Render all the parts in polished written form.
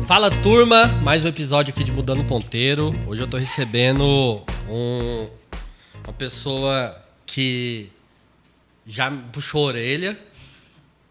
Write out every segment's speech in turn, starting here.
Fala, turma, mais um episódio aqui de Mudando Ponteiro. Hoje eu tô recebendo uma pessoa que já puxou a orelha,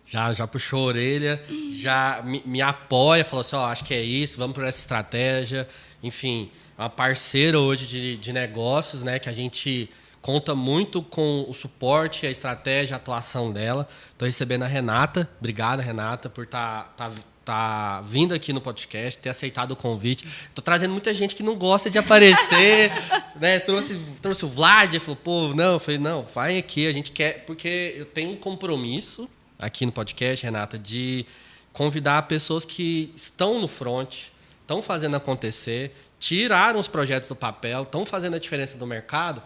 já puxou a orelha, já me apoia, falou assim, acho que é isso, vamos por essa estratégia. Enfim, uma parceira hoje de negócios, né, que a gente conta muito com o suporte, a estratégia, a atuação dela. Estou recebendo a Renata. Obrigado, Renata, por tá vindo aqui no podcast, ter aceitado o convite. Estou trazendo muita gente que não gosta de aparecer, né? Trouxe o Vlad, falou, eu falei, não, vai aqui, a gente quer, porque eu tenho um compromisso aqui no podcast, Renata, de convidar pessoas que estão no front, estão fazendo acontecer, tiraram os projetos do papel, estão fazendo a diferença do mercado,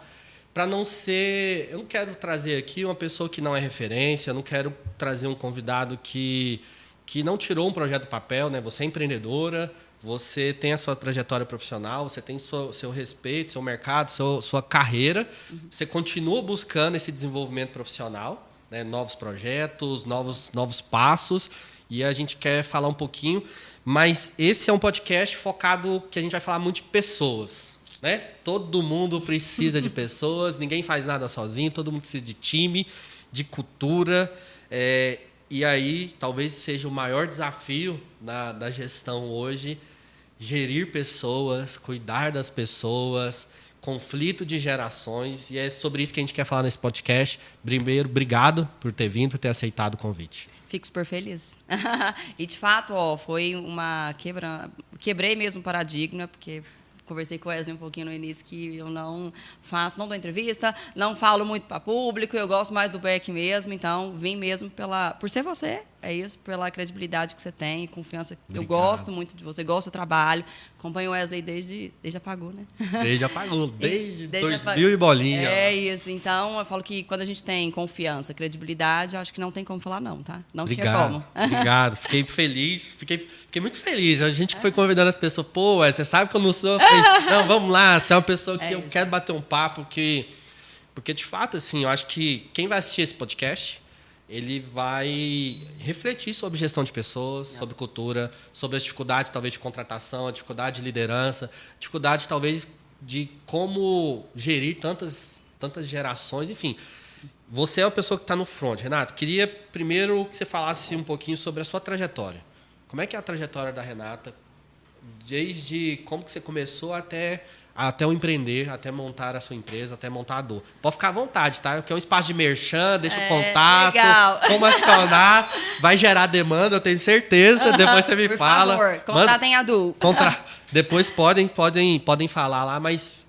para não ser... Eu não quero trazer aqui uma pessoa que não é referência, eu não quero trazer um convidado que não tirou um projeto do papel, né? Você é empreendedora, você tem a sua trajetória profissional, você tem seu respeito, seu mercado, sua carreira, você continua buscando esse desenvolvimento profissional, né? Novos projetos, novos passos, e a gente quer falar um pouquinho, mas esse é um podcast focado que a gente vai falar muito de pessoas, né? Todo mundo precisa de pessoas, ninguém faz nada sozinho, todo mundo precisa de time, de cultura, e aí, talvez seja o maior desafio da gestão hoje, gerir pessoas, cuidar das pessoas, conflito de gerações, e é sobre isso que a gente quer falar nesse podcast. Primeiro, obrigado por ter vindo, por ter aceitado o convite. Fico super feliz. E, de fato, foi uma quebrei mesmo o paradigma, porque... Conversei com o Wesley um pouquinho no início que eu não dou entrevista, não falo muito para público, eu gosto mais do back mesmo, então vim mesmo por ser você, é isso, pela credibilidade que você tem, confiança. Obrigado. Eu gosto muito de você, gosto do trabalho, acompanho o Wesley desde apagou, né? Desde apagou, desde 2000 e bolinha. É isso, então eu falo que quando a gente tem confiança, credibilidade, acho que não tem como falar não, tá? Não tinha como. Obrigado, fiquei feliz, fiquei muito feliz. A gente foi convidando as pessoas, você sabe que eu não sou... Não, vamos lá, você é uma pessoa que eu quero bater um papo, porque de fato, assim, eu acho que quem vai assistir esse podcast, ele vai refletir sobre gestão de pessoas, sobre cultura, sobre as dificuldades, talvez, de contratação, a dificuldade de liderança, dificuldade, talvez, de como gerir tantas gerações, enfim. Você é uma pessoa que está no front. Renato, queria primeiro que você falasse um pouquinho sobre a sua trajetória. Como é que é a trajetória da Renata, desde como que você começou até o empreender, até montar a sua empresa, até montar a Dor. Pode ficar à vontade, tá? Porque é um espaço de merchan, deixa o contato, legal. Como acionar, vai gerar demanda, eu tenho certeza, depois você me fala. Por favor, contratem a Du. Depois podem falar lá, mas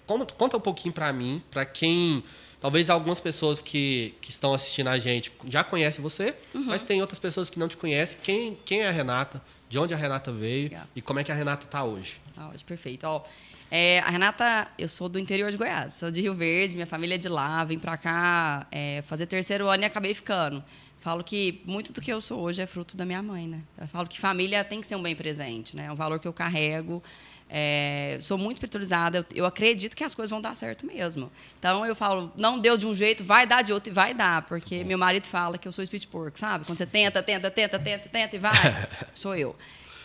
conta um pouquinho para mim, para quem... Talvez algumas pessoas que estão assistindo a gente já conhecem você, mas tem outras pessoas que não te conhecem. Quem é a Renata? De onde a Renata veio? Legal. E como é que a Renata está hoje? Hoje, perfeito. A Renata, eu sou do interior de Goiás, sou de Rio Verde, minha família é de lá, vim para cá fazer terceiro ano e acabei ficando. Falo que muito do que eu sou hoje é fruto da minha mãe, né? Eu falo que família tem que ser um bem presente, né? É um valor que eu carrego. Sou muito espiritualizada, eu acredito que as coisas vão dar certo mesmo. Então, eu falo, não deu de um jeito, vai dar de outro e vai dar, porque meu marido fala que eu sou espírito de porco, sabe? Quando você tenta e vai, sou eu.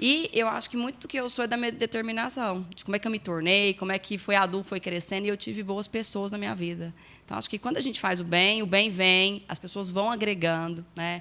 E eu acho que muito do que eu sou é da minha determinação, de como é que eu me tornei, como é que foi adulto, foi crescendo, e eu tive boas pessoas na minha vida. Então, acho que quando a gente faz o bem vem, as pessoas vão agregando, né?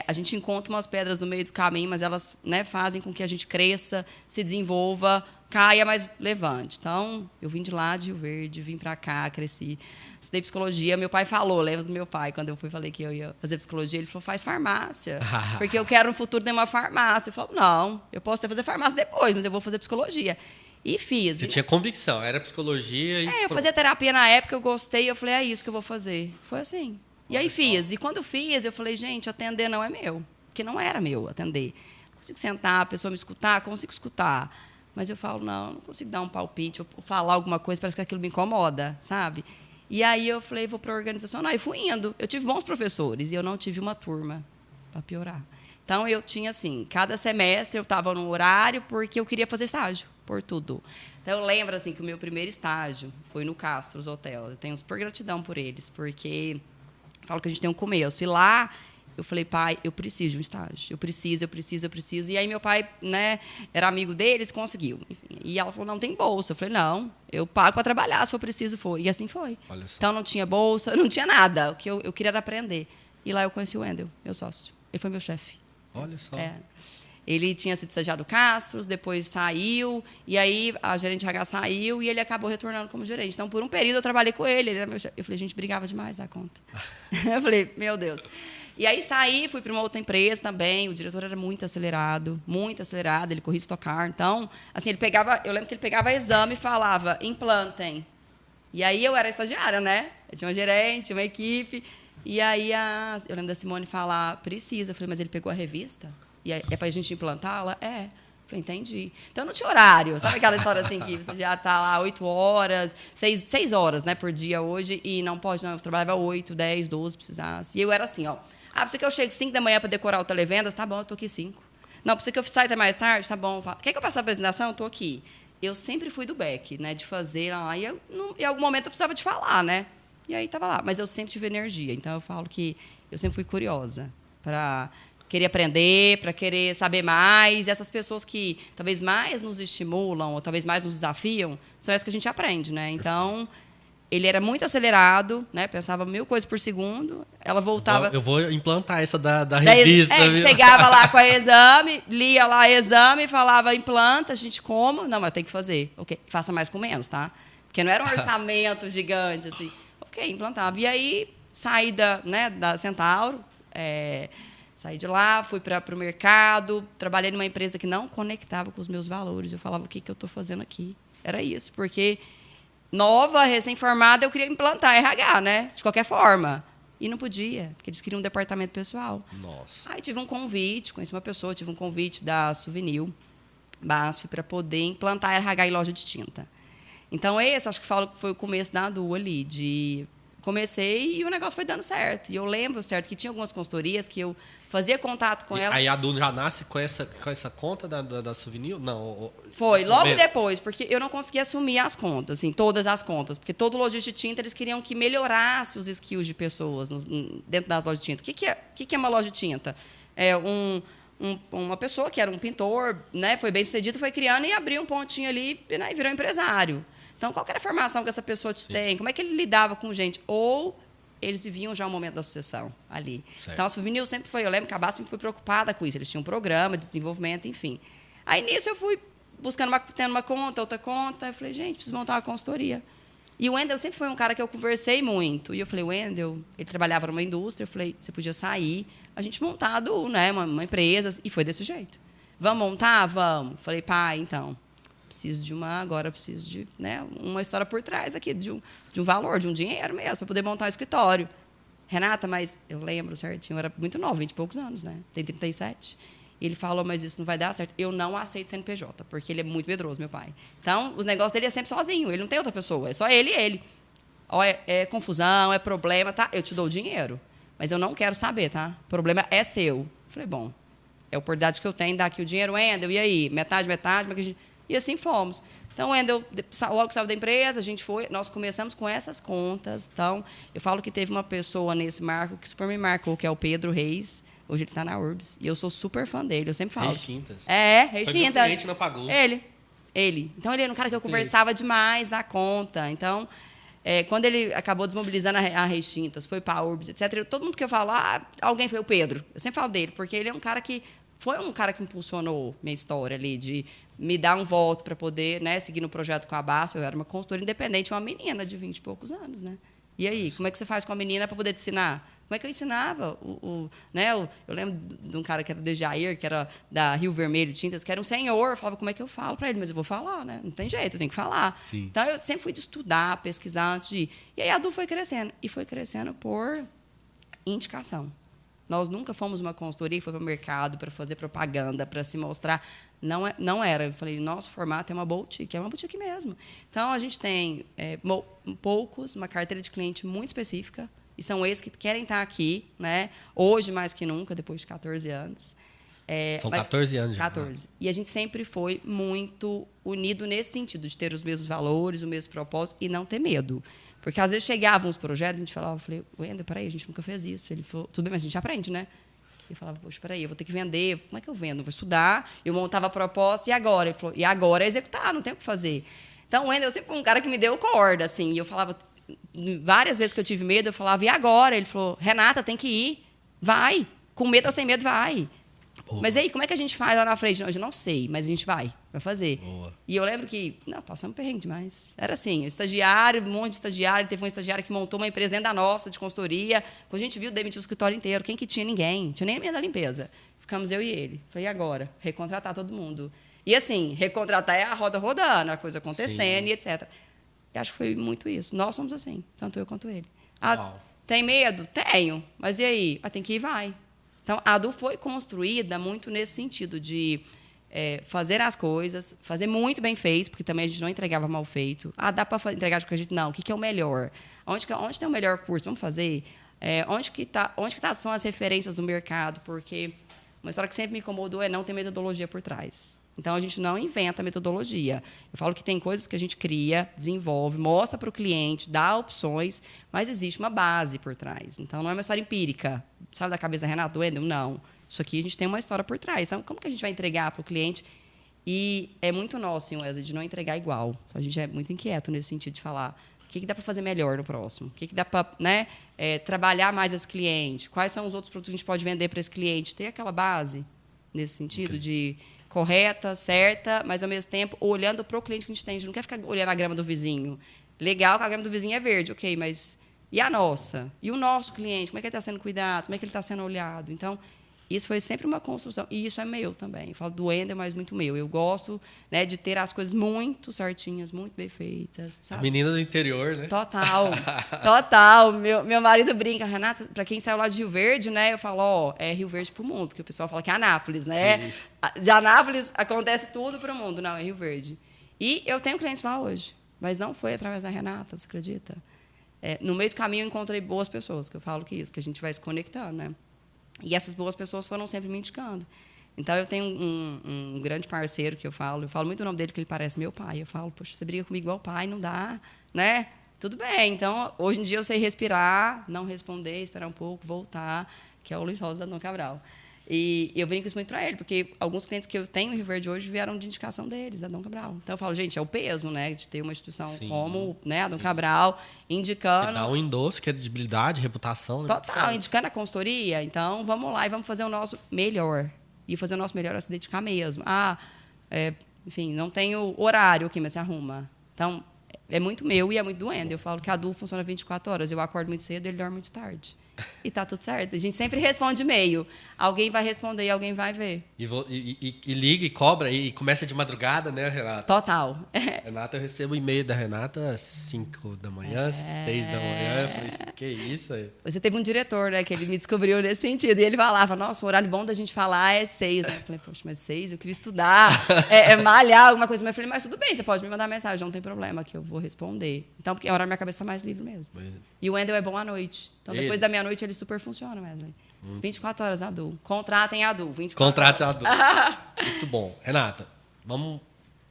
A gente encontra umas pedras no meio do caminho, mas elas, né, fazem com que a gente cresça, se desenvolva, caia, mas levante. Então, eu vim de lá, de Rio Verde, vim para cá, cresci, estudei psicologia. Meu pai falou, lembra do meu pai, quando eu falei que eu ia fazer psicologia, ele falou, faz farmácia, porque eu quero no futuro ter uma farmácia. Eu falo, não, eu posso até fazer farmácia depois, mas eu vou fazer psicologia. E fiz. Você tinha convicção, era psicologia e... eu fazia terapia na época, eu gostei, eu falei, é isso que eu vou fazer. Foi assim. E aí fiz. E quando eu fiz, eu falei, gente, atender não é meu. Porque não era meu atender. Consigo sentar, a pessoa me escutar, consigo escutar. Mas eu falo, não consigo dar um palpite, ou falar alguma coisa, parece que aquilo me incomoda, sabe? E aí eu falei, vou para a organizacional. E fui indo. Eu tive bons professores e eu não tive uma turma, para piorar. Então, eu tinha, assim, cada semestre eu estava no horário porque eu queria fazer estágio, por tudo. Então, eu lembro, assim, que o meu primeiro estágio foi no Castros Hotel. Eu tenho super gratidão por eles, porque... Falo que a gente tem um começo. E lá, eu falei, pai, eu preciso de um estágio. Eu preciso. E aí meu pai, né, era amigo deles, conseguiu. Enfim, e ela falou, não tem bolsa. Eu falei, não, eu pago para trabalhar, se for preciso, for. E assim foi. Então não tinha bolsa, não tinha nada. O que eu queria era aprender. E lá eu conheci o Wendel, meu sócio. Ele foi meu chefe. Olha só. Ele tinha sido estagiário do Castros, depois saiu, e aí a gerente de RH saiu e ele acabou retornando como gerente. Então, por um período, eu trabalhei com ele era meu chefe. Eu falei, a gente brigava demais da conta. Eu falei, meu Deus. E aí saí, fui para uma outra empresa também, o diretor era muito acelerado, ele corria estocar. Então, assim, eu lembro que ele pegava exame e falava, implantem. E aí eu era estagiária, né? Eu tinha uma gerente, uma equipe. E aí eu lembro da Simone falar, precisa. Eu falei, mas ele pegou a revista? E é para a gente implantá-la? É. Falei, entendi. Então, não tinha horário. Sabe aquela história assim que você já está lá 8 horas, 6 horas, né, por dia hoje, e não pode, não. Eu trabalhava 8, 10, 12, precisasse. E eu era assim, ó. Precisa que eu chegue 5 da manhã para decorar o televendas? Tá bom, eu tô aqui 5. Não, precisa que eu saia até mais tarde? Tá bom. Quer que eu passe a apresentação? Eu tô aqui. Eu sempre fui do back, né, de fazer lá. E em algum momento eu precisava de falar, né? E aí estava lá. Mas eu sempre tive energia. Então, eu falo que eu sempre fui curiosa para querer aprender, para querer saber mais. E essas pessoas que talvez mais nos estimulam ou talvez mais nos desafiam são essas que a gente aprende, né? Então, ele era muito acelerado, né? Pensava 1000 coisas por segundo. Ela voltava... Eu vou implantar essa da revista. Chegava lá com a exame, lia lá exame, falava, implanta, a gente como? Não, mas tem que fazer. Ok, faça mais com menos, tá? Porque não era um orçamento gigante, assim. Ok, implantava. E aí, saí da Centauro, saí de lá, fui para o mercado, trabalhei numa empresa que não conectava com os meus valores. Eu falava, o que eu estou fazendo aqui? Era isso, porque nova, recém-formada, eu queria implantar RH, né? De qualquer forma. E não podia, porque eles queriam um departamento pessoal. Nossa. Aí tive um convite, conheci uma pessoa, tive um convite da Souvenir, BASF, para poder implantar RH em loja de tinta. Então, acho que foi o começo da Adu ali, comecei e o negócio foi dando certo. E eu lembro, certo, que tinha algumas consultorias que eu fazia contato com ela. Aí a Adu já nasce com essa conta da Souvenir? Não. Foi, logo depois, porque eu não conseguia assumir as contas, assim, todas as contas. Porque todo lojista de tinta, eles queriam que melhorasse os skills de pessoas dentro das lojas de tinta. O que é uma loja de tinta? Uma pessoa que era um pintor, né, foi bem sucedido, foi criando e abriu um pontinho ali, né, e virou empresário. Então, qual era a formação que essa pessoa tem? Como é que ele lidava com gente? Ou eles viviam já o momento da sucessão ali. Certo. Então, a Souvenir sempre foi... Eu lembro que a BASF sempre foi preocupada com isso. Eles tinham um programa de desenvolvimento, enfim. Aí, nisso, eu fui tendo uma conta, outra conta. Eu falei, gente, preciso montar uma consultoria. E o Wendel sempre foi um cara que eu conversei muito. E eu falei, Wendel, ele trabalhava numa indústria. Eu falei, você podia sair, a gente montar uma empresa. E foi desse jeito. Vamos montar? Vamos. Falei, pai, então... preciso de uma história por trás aqui, de um valor, de um dinheiro mesmo, para poder montar um escritório. Renata, mas eu lembro certinho, eu era muito nova, 20 e poucos anos, né? Tem 37. E ele falou, mas isso não vai dar certo. Eu não aceito CNPJ, porque ele é muito medroso, meu pai. Então, os negócios dele é sempre sozinho, ele não tem outra pessoa, é só ele e ele. Ó, é confusão, é problema, tá? Eu te dou o dinheiro, mas eu não quero saber, tá? O problema é seu. Falei, bom, é a oportunidade que eu tenho, dá aqui o dinheiro, Wendel, e aí? Metade, mas... E assim fomos. Então, o Wendel logo saiu da empresa, nós começamos com essas contas. Então, eu falo que teve uma pessoa nesse marco que super me marcou, que é o Pedro Reis. Hoje ele está na Urbs. E eu sou super fã dele, eu sempre falo. Reis Tintas. Reis Tintas. Foi cliente, não pagou. Ele. Então, ele era um cara que eu conversava demais da conta. Então, quando ele acabou desmobilizando a Reis Tintas, foi para a Urbs, etc., todo mundo que eu falo, alguém foi o Pedro. Eu sempre falo dele, porque ele é um cara que... Foi um cara que impulsionou minha história ali, de me dar um voto para poder, né, seguir no projeto com a BASF. Eu era uma consultora independente, uma menina de 20 e poucos anos, né? E aí, como é que você faz com a menina para poder te ensinar? Como é que eu ensinava? Eu lembro de um cara que era o Dejair, que era da Rio Vermelho Tintas, que era um senhor. Eu falava, como é que eu falo para ele? Mas eu vou falar, né? Não tem jeito, eu tenho que falar. Sim. Então, eu sempre fui de estudar, pesquisar antes de ir. E aí, a Adu foi crescendo. E foi crescendo por indicação. Nós nunca fomos uma consultoria que foi para o mercado para fazer propaganda, para se mostrar. Não era. Eu falei, nosso formato é uma boutique mesmo. Então, a gente tem uma carteira de cliente muito específica, e são esses que querem estar aqui, né? Hoje mais que nunca, depois de 14 anos. São 14 anos já. 14. E a gente sempre foi muito unido nesse sentido, de ter os mesmos valores, o mesmo propósito e não ter medo. Porque às vezes chegavam uns projetos, a gente falava, eu falei, Wendel, peraí, a gente nunca fez isso. Ele falou, tudo bem, mas a gente aprende, né? E eu falava, poxa, peraí, eu vou ter que vender, como é que eu vendo? Eu vou estudar, eu montava a proposta, e agora? Ele falou, e agora é executar, não tem o que fazer. Então, o Wendel sempre foi um cara que me deu corda, assim, e eu falava, várias vezes que eu tive medo, eu falava, e agora? Ele falou, Renata, tem que ir, vai, com medo ou sem medo, vai. Boa. Mas aí, como é que a gente faz lá na frente? Não, eu não sei, mas a gente vai fazer. Boa. E eu lembro que, não, passamos perrengue demais. Era assim, estagiário, um monte de estagiário. Teve um estagiário que montou uma empresa dentro da nossa, de consultoria. Quando a gente viu, demitiu o escritório inteiro. Quem que tinha? Ninguém. Tinha nem a minha da limpeza. Ficamos eu e ele. Falei, e agora? Recontratar todo mundo. E assim, recontratar é a roda rodando, a coisa acontecendo. Sim. E etc. E acho que foi muito isso. Nós somos assim, tanto eu quanto ele. Tem medo? Tenho. Mas e aí? Tem que ir, vai. Então, a ADU foi construída muito nesse sentido de fazer as coisas, fazer muito bem feito, porque também a gente não entregava mal feito. Dá para entregar de qualquer jeito? Não. O que é o melhor? Onde tem o melhor curso? Vamos fazer? Onde que são as referências do mercado? Porque uma história que sempre me incomodou é não ter metodologia por trás. Então, a gente não inventa metodologia. Eu falo que tem coisas que a gente cria, desenvolve, mostra para o cliente, dá opções, mas existe uma base por trás. Então, não é uma história empírica. Sabe da cabeça da Renata, do Wendel? Não. Isso aqui a gente tem uma história por trás. Então, como que a gente vai entregar para o cliente? E é muito nosso, assim, Wesley, de não entregar igual. Então, a gente é muito inquieto nesse sentido de falar o que dá para fazer melhor no próximo, o que dá para trabalhar mais esse cliente, quais são os outros produtos que a gente pode vender para esse cliente. Ter aquela base nesse sentido de correta, certa, mas, ao mesmo tempo, olhando para o cliente que a gente tem. A gente não quer ficar olhando a grama do vizinho. Legal que a grama do vizinho é verde, ok, mas e a nossa? E o nosso cliente? Como é que ele está sendo cuidado? Como é que ele está sendo olhado? Então, isso foi sempre uma construção. E isso é meu também. Eu falo do Wendel, mas muito meu. Eu gosto, de ter as coisas muito certinhas, muito bem feitas. Sabe? A menina do interior, né? Total. Total. Meu marido brinca, Renata, para quem saiu lá de Rio Verde, né? Eu falo, é Rio Verde pro mundo, porque o pessoal fala que é Anápolis, né? Sim. De Anápolis acontece tudo pro mundo. Não, é Rio Verde. E eu tenho clientes lá hoje, mas não foi através da Renata, você acredita? No meio do caminho eu encontrei boas pessoas, que eu falo que a gente vai se conectando, né? E essas boas pessoas foram sempre me indicando. Então, eu tenho um grande parceiro que eu falo muito o nome dele, que ele parece meu pai. Eu falo, poxa, você briga comigo igual pai, não dá, né? Tudo bem. Então, hoje em dia eu sei respirar, não responder, esperar um pouco, voltar, que é o Luiz Rosa da Dom Cabral. E eu brinco isso muito para ele, porque alguns clientes que eu tenho em Rio Verde hoje vieram de indicação deles, da Dom Cabral. Então, eu falo, gente, é o peso, né, de ter uma instituição Sim. como a Dom Cabral, indicando... Que dá um endosso, credibilidade, reputação. Né? Total, indicando a consultoria. Então, vamos lá e vamos fazer o nosso melhor. E fazer o nosso melhor é se dedicar mesmo. Enfim, não tenho horário, ok, mas se arruma. Então, é muito meu e é muito do Wendel. Eu falo que a ADU funciona 24 horas. Eu acordo muito cedo, ele dorme muito tarde. E tá tudo certo. A gente sempre responde e-mail. Alguém vai responder e alguém vai ver. E liga e cobra e começa de madrugada, né, Renata? Total. Renata, eu recebo o e-mail da Renata às 5 da manhã, 6 da manhã. Eu falei assim, que isso aí? Você teve um diretor, né, que ele me descobriu nesse sentido. E ele falava, nossa, o horário bom da gente falar é 6. Né? Eu falei, poxa, mas 6? Eu queria estudar, malhar, alguma coisa. Mas eu falei, mas tudo bem, você pode me mandar mensagem, não tem problema, que eu vou responder. Então, porque a hora minha cabeça está mais livre mesmo. E o Wendel é bom à noite. Então, depois da meia-noite, ele super funciona, Wesley. 24 horas ADU. Contratem ADU. 24 Contrate horas. ADU. Muito bom. Renata, vamos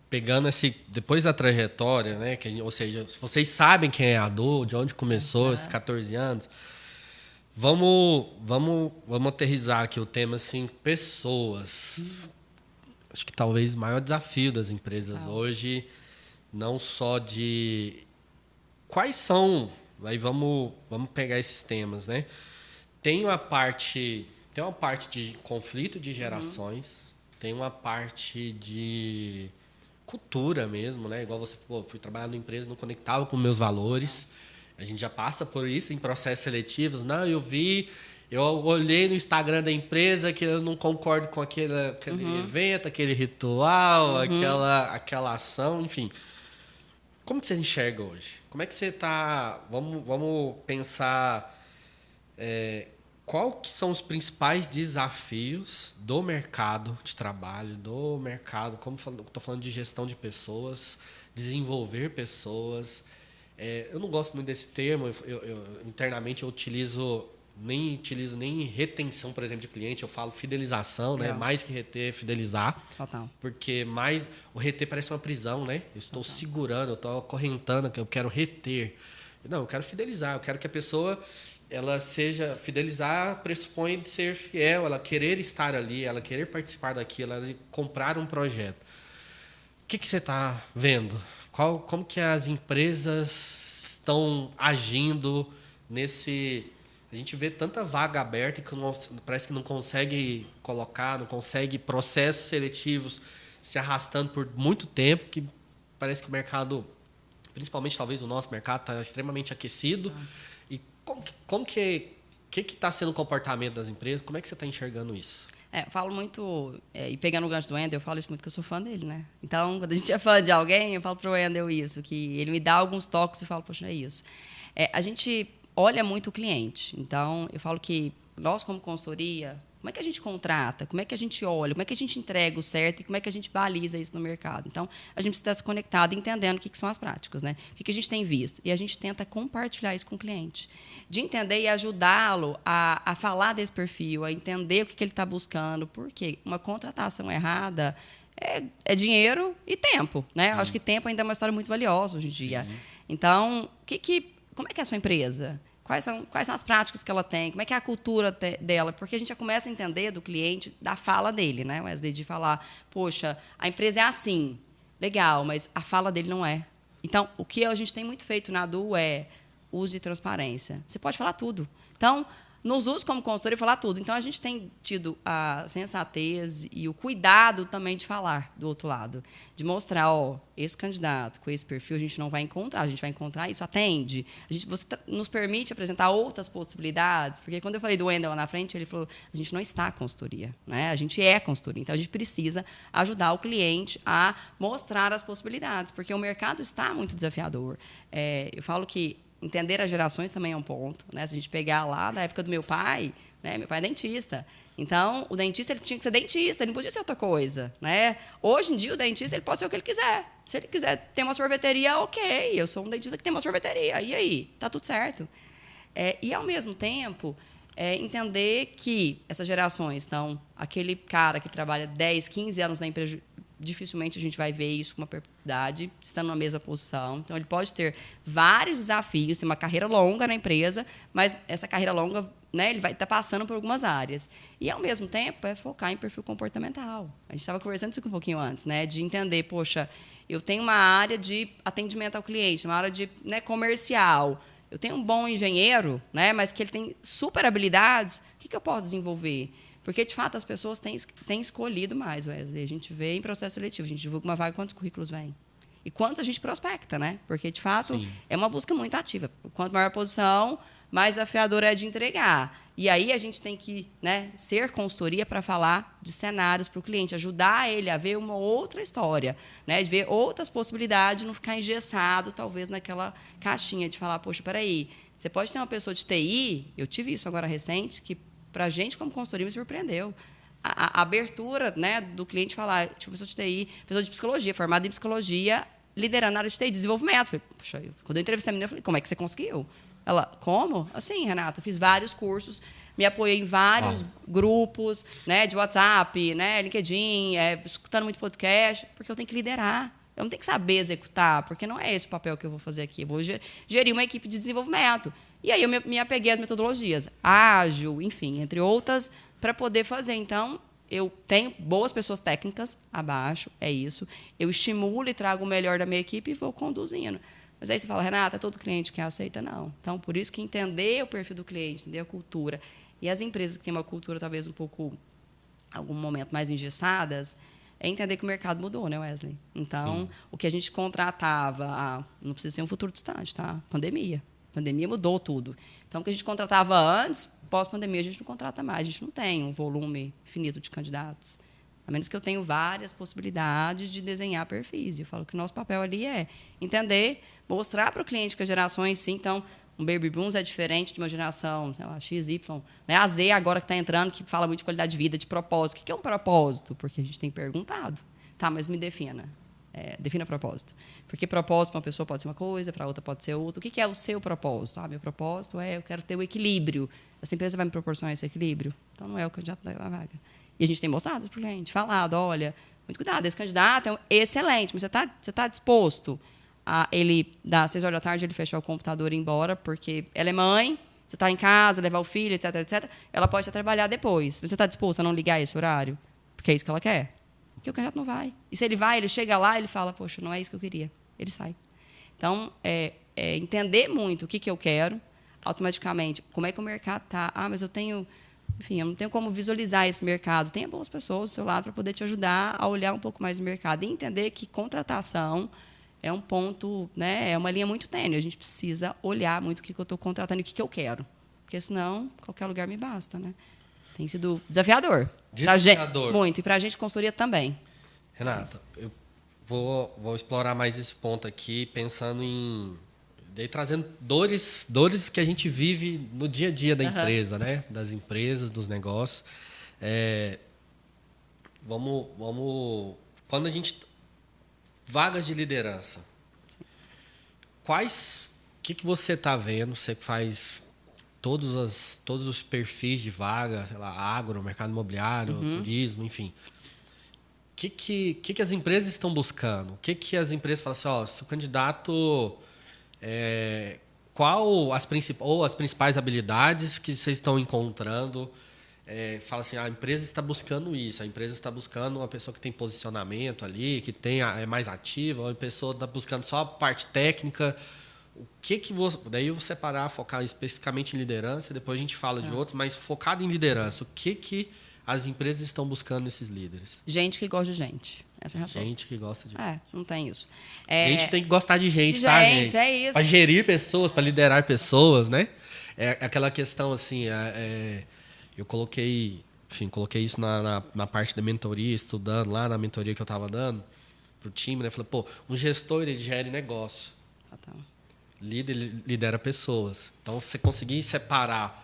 pegando depois da trajetória, né? Ou seja, se vocês sabem quem é a ADU, de onde começou esses 14 anos, vamos aterrissar aqui o tema, assim, pessoas. Acho que talvez o maior desafio das empresas hoje, não só de... Quais são... Aí vamos pegar esses temas, né? Tem uma parte de conflito de gerações, tem uma parte de cultura mesmo, né? Igual você falou, fui trabalhar numa empresa, não conectava com meus valores. A gente já passa por isso em processos seletivos. Não, eu olhei no Instagram da empresa que eu não concordo com aquele evento, aquele ritual, aquela ação, enfim. Como que você enxerga hoje? Como é que você está... Vamos pensar... qual que são os principais desafios do mercado de trabalho, do mercado... Estou falando de gestão de pessoas, desenvolver pessoas. Eu não gosto muito desse termo. Internamente eu utilizo nem utilizo nem retenção, por exemplo, de cliente, eu falo fidelização, né? Mais que reter, fidelizar. Total. Porque mais o reter parece uma prisão, né? Eu estou segurando, eu estou acorrentando, que eu quero reter. Não, eu quero fidelizar, eu quero que a pessoa ela seja fidelizar, pressupõe de ser fiel, ela querer estar ali, ela querer participar daquilo, ela comprar um projeto. O que você está vendo? Como que as empresas estão agindo nesse... A gente vê tanta vaga aberta que parece que não consegue colocar, não consegue processos seletivos se arrastando por muito tempo, que parece que o mercado, principalmente talvez o nosso mercado, está extremamente aquecido. E como que está sendo o comportamento das empresas? Como é que você está enxergando isso? Eu falo muito, e pegando o gancho do Wendel, eu falo isso muito, que eu sou fã dele, né? Então, quando a gente é fã de alguém, eu falo pro Wendel isso, que ele me dá alguns toques e eu falo, poxa, é isso. A gente olha muito o cliente. Então, eu falo que nós, como consultoria, como é que a gente contrata? Como é que a gente olha? Como é que a gente entrega o certo? E como é que a gente baliza isso no mercado? Então, a gente precisa estar conectado, entendendo o que são as práticas, né? O que a gente tem visto. E a gente tenta compartilhar isso com o cliente. De entender e ajudá-lo a falar desse perfil, a entender o que ele está buscando. Porque uma contratação errada é dinheiro e tempo, né? Eu acho que tempo ainda é uma história muito valiosa hoje em dia. Então, como é que é a sua empresa? Quais são as práticas que ela tem? Como é que é a cultura dela? Porque a gente já começa a entender do cliente, da fala dele, né, Wesley? De falar, poxa, a empresa é assim, legal, mas a fala dele não é. Então, o que a gente tem muito feito na ADU é uso de transparência. Você pode falar tudo. Então, nos usa como consultor e falar tudo. Então, a gente tem tido a sensatez e o cuidado também de falar do outro lado. De mostrar, esse candidato com esse perfil a gente não vai encontrar. A gente vai encontrar isso, atende. Você nos permite apresentar outras possibilidades. Porque quando eu falei do Wendel lá na frente, ele falou, a gente não está consultoria, né? A gente é consultoria. Então, a gente precisa ajudar o cliente a mostrar as possibilidades. Porque o mercado está muito desafiador. Eu falo que entender as gerações também é um ponto, né? Se a gente pegar lá da época do meu pai, né? Meu pai é dentista. Então, o dentista ele tinha que ser dentista, ele não podia ser outra coisa, né? Hoje em dia, o dentista ele pode ser o que ele quiser. Se ele quiser ter uma sorveteria, ok. Eu sou um dentista que tem uma sorveteria. E aí? Tá tudo certo. E, ao mesmo tempo, entender que essas gerações estão... Aquele cara que trabalha 10, 15 anos na empresa... Dificilmente a gente vai ver isso com uma perpetuidade, estando na mesma posição. Então, ele pode ter vários desafios, ter uma carreira longa na empresa, mas essa carreira longa, né, ele vai estar passando por algumas áreas. E, ao mesmo tempo, focar em perfil comportamental. A gente estava conversando isso um pouquinho antes, né, de entender, poxa, eu tenho uma área de atendimento ao cliente, uma área de, né, comercial. Eu tenho um bom engenheiro, né, mas que ele tem super habilidades, o que eu posso desenvolver? Porque, de fato, as pessoas têm escolhido mais, Wesley. A gente vê em processo seletivo, a gente divulga uma vaga, quantos currículos vêm? E quantos a gente prospecta, né? Porque, de fato, Sim. É uma busca muito ativa. Quanto maior a posição, mais desafiadora é de entregar. E aí a gente tem que, né, ser consultoria para falar de cenários para o cliente, ajudar ele a ver uma outra história, né, de ver outras possibilidades, não ficar engessado, talvez, naquela caixinha de falar, poxa, peraí, você pode ter uma pessoa de TI, eu tive isso agora recente, que para a gente, como consultoria, me surpreendeu. A abertura, né, do cliente falar, tipo, pessoa de TI, pessoa de psicologia, formada em psicologia, liderando a área de TI, desenvolvimento. Falei, puxa, quando eu entrevistei a menina, eu falei, como é que você conseguiu? Ela, como? Assim, Renata, fiz vários cursos, me apoiei em vários grupos, né, de WhatsApp, né, LinkedIn, escutando muito podcast, porque eu tenho que liderar. Eu não tenho que saber executar, porque não é esse o papel que eu vou fazer aqui. Eu vou gerir uma equipe de desenvolvimento. E aí eu me apeguei às metodologias, ágil, enfim, entre outras, para poder fazer. Então, eu tenho boas pessoas técnicas abaixo, é isso. Eu estimulo e trago o melhor da minha equipe e vou conduzindo. Mas aí você fala, Renata, é todo cliente que aceita? Não. Então, por isso que entender o perfil do cliente, entender a cultura. E as empresas que têm uma cultura talvez um pouco, algum momento, mais engessadas, é entender que o mercado mudou, né, Wesley? Então, Sim. O que a gente contratava, não precisa ser um futuro distante, tá? Pandemia. A pandemia mudou tudo. Então, o que a gente contratava antes, pós-pandemia, a gente não contrata mais. A gente não tem um volume infinito de candidatos. A menos que eu tenha várias possibilidades de desenhar perfis. Eu falo que o nosso papel ali é entender, mostrar para o cliente que as gerações, sim, então, um Baby Booms é diferente de uma geração, sei lá, XY. Né? A Z agora que está entrando, que fala muito de qualidade de vida, de propósito. O que é um propósito? Porque a gente tem perguntado. Tá, mas me defina. defina propósito. Porque propósito para uma pessoa pode ser uma coisa, para outra pode ser outra. O que é o seu propósito? Meu propósito eu quero ter o equilíbrio. Essa empresa vai me proporcionar esse equilíbrio? Então, não é o candidato da vaga. E a gente tem mostrado para o cliente, falado, olha, muito cuidado, esse candidato é excelente, mas você tá disposto a ele, das 6 horas da tarde, ele fechar o computador e ir embora, porque ela é mãe, você está em casa, levar o filho, etc, etc. Ela pode trabalhar depois. Você está disposto a não ligar esse horário? Porque é isso que ela quer. Porque o candidato não vai. E se ele vai, ele chega lá, ele fala, poxa, não é isso que eu queria. Ele sai. Então, entender muito o que eu quero, automaticamente, como é que o mercado está. Mas eu não tenho como visualizar esse mercado. Tenha boas pessoas do seu lado para poder te ajudar a olhar um pouco mais o mercado e entender que contratação é um ponto, né, é uma linha muito tênue. A gente precisa olhar muito o que eu estou contratando e o que eu quero. Porque, senão, qualquer lugar me basta. Né? Tem sido desafiador. Desafiador. Muito. E para a gente, consultoria também. Renata, eu vou explorar mais esse ponto aqui, pensando em... Daí trazendo dores que a gente vive no dia a dia da empresa, né? Das empresas, dos negócios. Quando a gente... Vagas de liderança. O que você está vendo? Você faz todos os perfis de vaga, sei lá, agro, mercado imobiliário, turismo, enfim. O que as empresas estão buscando? O que as empresas falam assim, se o candidato... qual as principais habilidades que vocês estão encontrando? Fala assim, a empresa está buscando isso, a empresa está buscando uma pessoa que tem posicionamento ali, que é mais ativa, a pessoa está buscando só a parte técnica. Daí eu vou separar, focar especificamente em liderança, depois a gente fala de outros, mas focado em liderança, o que as empresas estão buscando nesses líderes? Gente que gosta de gente. Essa é a resposta. Gente que gosta de... não tem isso. A gente tem que gostar de gente, tá, gente? É isso. Para gerir pessoas, para liderar pessoas, né? É aquela questão, assim, eu coloquei isso na parte da mentoria, estudando lá na mentoria que eu estava dando para o time, né? Falei, um gestor, ele gera negócio. Líder lidera pessoas. Então, você conseguir separar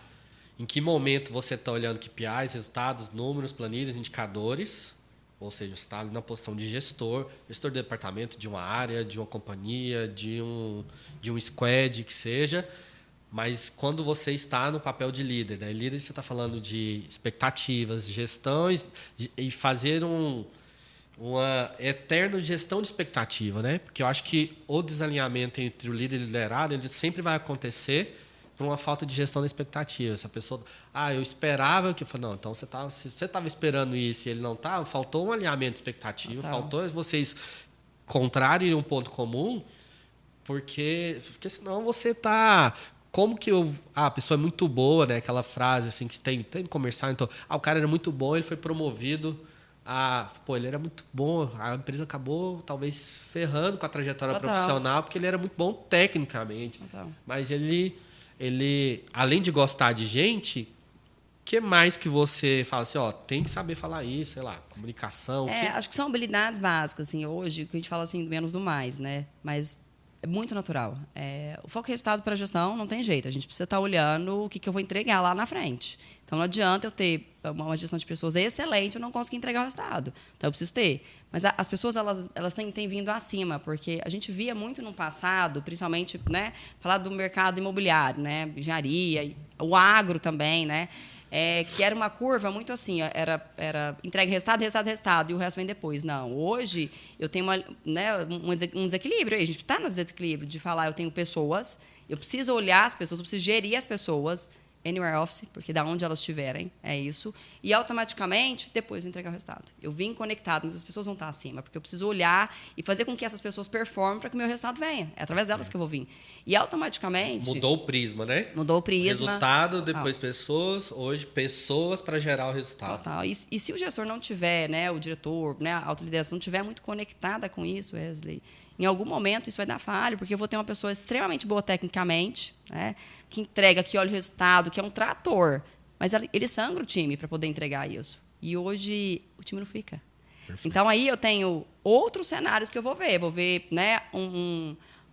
em que momento você está olhando KPIs, resultados, números, planilhas, indicadores, ou seja, você está ali na posição de gestor de departamento, de uma área, de uma companhia, de um squad, que seja, mas quando você está no papel de líder, né? Líder, você está falando de expectativas, gestões, e fazer uma eterna gestão de expectativa, né? Porque eu acho que o desalinhamento entre o líder e o liderado, ele sempre vai acontecer por uma falta de gestão da expectativa. Se a pessoa, eu esperava que... Não, então se você estava esperando isso e ele não estava, faltou um alinhamento de expectativa, faltou vocês encontrarem um ponto comum, porque senão você está... Como que a pessoa é muito boa, né? Aquela frase assim que tem no comercial, então, o cara era muito bom, ele foi promovido ele era muito bom, a empresa acabou talvez ferrando com a trajetória profissional, porque ele era muito bom tecnicamente. Mas ele, além de gostar de gente, o que mais que você fala assim, tem que saber falar isso, sei lá, comunicação? Acho que são habilidades básicas, assim, hoje, que a gente fala assim, do menos do mais, né? Mas é muito natural. O foco e resultado para a gestão não tem jeito. A gente precisa estar olhando o que eu vou entregar lá na frente. Então, não adianta eu ter uma gestão de pessoas excelente e eu não conseguir entregar o resultado. Então, eu preciso ter. Mas as pessoas, elas têm vindo acima, porque a gente via muito no passado, principalmente, né, falar do mercado imobiliário, né, engenharia, o agro também, né, que era uma curva muito assim, era entrega resultado, e o resto vem depois. Não, hoje eu tenho um desequilíbrio, a gente está no desequilíbrio de falar, eu tenho pessoas, eu preciso olhar as pessoas, eu preciso gerir as pessoas, anywhere office, porque da onde elas estiverem, é isso. E automaticamente, depois entregar o resultado. Eu vim conectado, mas as pessoas vão estar acima, porque eu preciso olhar e fazer com que essas pessoas performem para que o meu resultado venha. É através delas que eu vou vir. E automaticamente... Mudou o prisma, né? Mudou o prisma. Resultado, depois pessoas, hoje pessoas para gerar o resultado. Total. E se o gestor não tiver, né, o diretor, né, a autoliderança não tiver muito conectada com isso, Wesley, em algum momento isso vai dar falha, porque eu vou ter uma pessoa extremamente boa tecnicamente, né, que entrega, que olha o resultado, que é um trator, mas ele sangra o time para poder entregar isso. E hoje o time não fica. Perfeito. Então, aí eu tenho outros cenários que eu vou ver. Vou ver, né,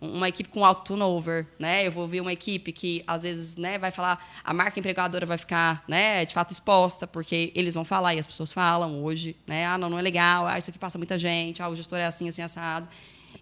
uma equipe com alto turnover, né? Eu vou ver uma equipe que, às vezes, né, vai falar, a marca empregadora vai ficar, né, de fato exposta, porque eles vão falar e as pessoas falam hoje, né? Ah, não é legal, ah, isso aqui passa muita gente, ah, o gestor é assim, assim, assado.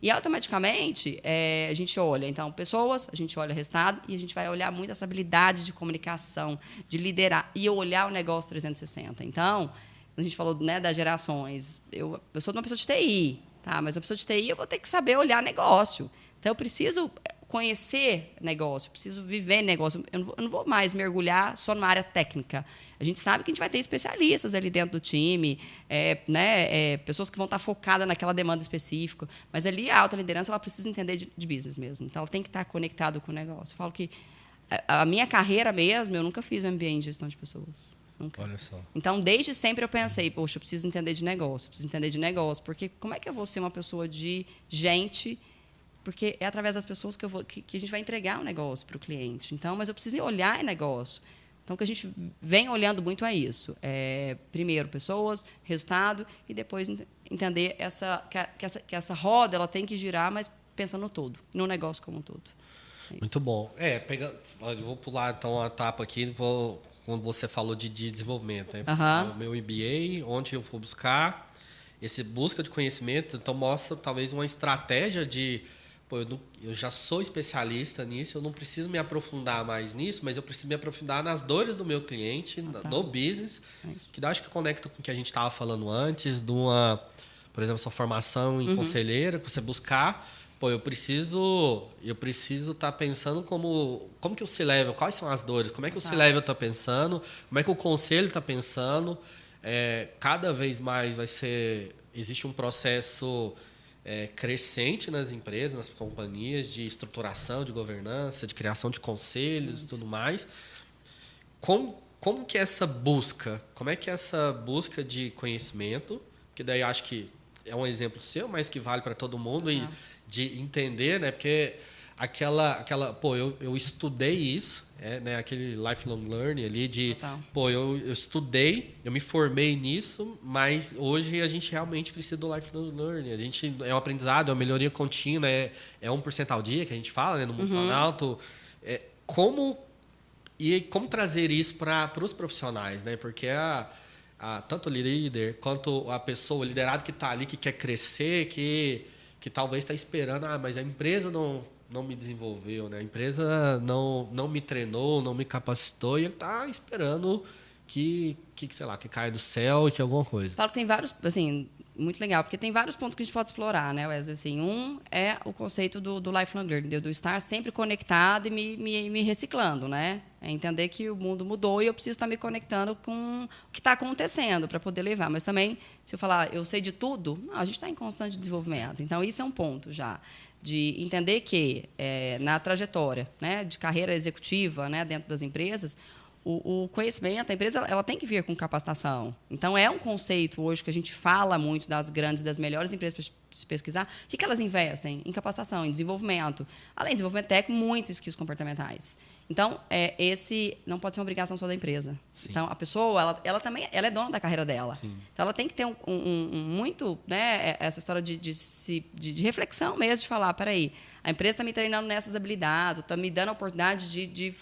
E, automaticamente, a gente olha, então, pessoas, a gente olha resultado e a gente vai olhar muito essa habilidade de comunicação, de liderar e olhar o negócio 360. Então, a gente falou, né, das gerações. Eu sou uma pessoa de TI, tá? Mas a pessoa de TI eu vou ter que saber olhar negócio. Então, eu preciso conhecer negócio, eu preciso viver negócio. Eu não vou mais mergulhar só numa área técnica. A gente sabe que a gente vai ter especialistas ali dentro do time, pessoas que vão estar focadas naquela demanda específica. Mas ali a alta liderança ela precisa entender de business mesmo. Então, ela tem que estar conectada com o negócio. Eu falo que a minha carreira mesmo, eu nunca fiz um MBA em gestão de pessoas. Nunca. Olha só. Então, desde sempre eu pensei, poxa, eu preciso entender de negócio, porque como é que eu vou ser uma pessoa de gente? Porque é através das pessoas que a gente vai entregar um negócio para o cliente. Então, mas eu preciso olhar em negócio. Então, o que a gente vem olhando muito é isso. Primeiro, pessoas, resultado, e depois entender que essa roda ela tem que girar, mas pensando no todo, no negócio como um todo. Muito bom. Eu vou pular então uma etapa aqui, quando você falou de desenvolvimento. Né? Uhum. O meu MBA, onde eu vou buscar esse busca de conhecimento, então mostra talvez uma estratégia de... Pô, eu já sou especialista nisso, eu não preciso me aprofundar mais nisso, mas eu preciso me aprofundar nas dores do meu cliente, no business, que acho que conecta com o que a gente estava falando antes, por exemplo, sua formação em conselheira, que você buscar, pô, eu preciso estar pensando como que o C-Level, quais são as dores, como é que o C-Level está pensando, como é que o conselho está pensando. Cada vez mais existe um processo crescente nas empresas, nas companhias, de estruturação, de governança, de criação de conselhos e tudo mais. Como que essa busca, como é que essa busca de conhecimento, que daí acho que é um exemplo seu, mas que vale para todo mundo, e de entender, né? Porque eu estudei isso, né? Aquele lifelong learning ali eu estudei, eu me formei nisso, mas hoje a gente realmente precisa do lifelong learning. É um aprendizado, é uma melhoria contínua, é 1% ao dia que a gente fala, né? No mundo Planalto. Como trazer isso para os profissionais, né? Porque tanto o líder quanto a pessoa, o liderado que está ali, que quer crescer, que talvez está esperando, mas a empresa não me desenvolveu, né? A empresa não me treinou, não me capacitou, e ele está esperando que caia do céu e que alguma coisa. Falo que tem vários, assim, muito legal, porque tem vários pontos que a gente pode explorar, né, Wesley? Assim, um é o conceito do lifelong learning, do estar sempre conectado e me reciclando, né? É entender que o mundo mudou e eu preciso estar me conectando com o que está acontecendo para poder levar. Mas também, se eu falar, eu sei de tudo, a gente está em constante desenvolvimento. Então, isso é um ponto já. De entender que, na trajetória, né, de carreira executiva, né, dentro das empresas, o conhecimento, a empresa ela tem que vir com capacitação. Então, é um conceito hoje que a gente fala muito das grandes, das melhores empresas para se pesquisar. O que elas investem? Em capacitação, em desenvolvimento. Além de desenvolvimento técnico, muitos skills comportamentais. Então, esse não pode ser uma obrigação só da empresa. Sim. Então, a pessoa, ela também é dona da carreira dela. Sim. Então, ela tem que ter muito, né, essa história de reflexão mesmo, de falar, peraí, a empresa está me treinando nessas habilidades, está me dando a oportunidade de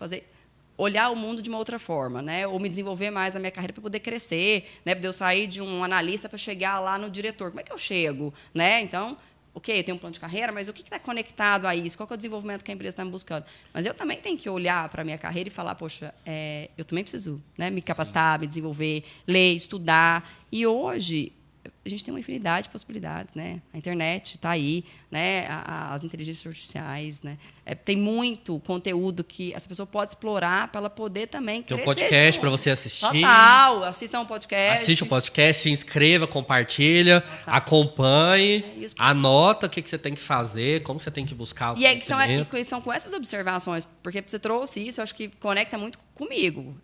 olhar o mundo de uma outra forma, né? Ou me desenvolver mais na minha carreira para poder crescer, né? Para eu sair de um analista para chegar lá no diretor. Como é que eu chego, né? Então, ok, eu tenho um plano de carreira, mas o que está conectado a isso? Qual que é o desenvolvimento que a empresa está me buscando? Mas eu também tenho que olhar para a minha carreira e falar, poxa, eu também preciso, né, me capacitar, me desenvolver, ler, estudar. E hoje a gente tem uma infinidade de possibilidades, né? A internet está aí, né? As inteligências artificiais, né? Tem muito conteúdo que essa pessoa pode explorar para ela poder também crescer. Tem um podcast para você assistir. Total, assista um podcast. Assiste o podcast, se inscreva, compartilha, acompanhe, anota o que você tem que fazer, como você tem que buscar o conhecimento. E são com essas observações, porque você trouxe isso, eu acho que conecta muito comigo.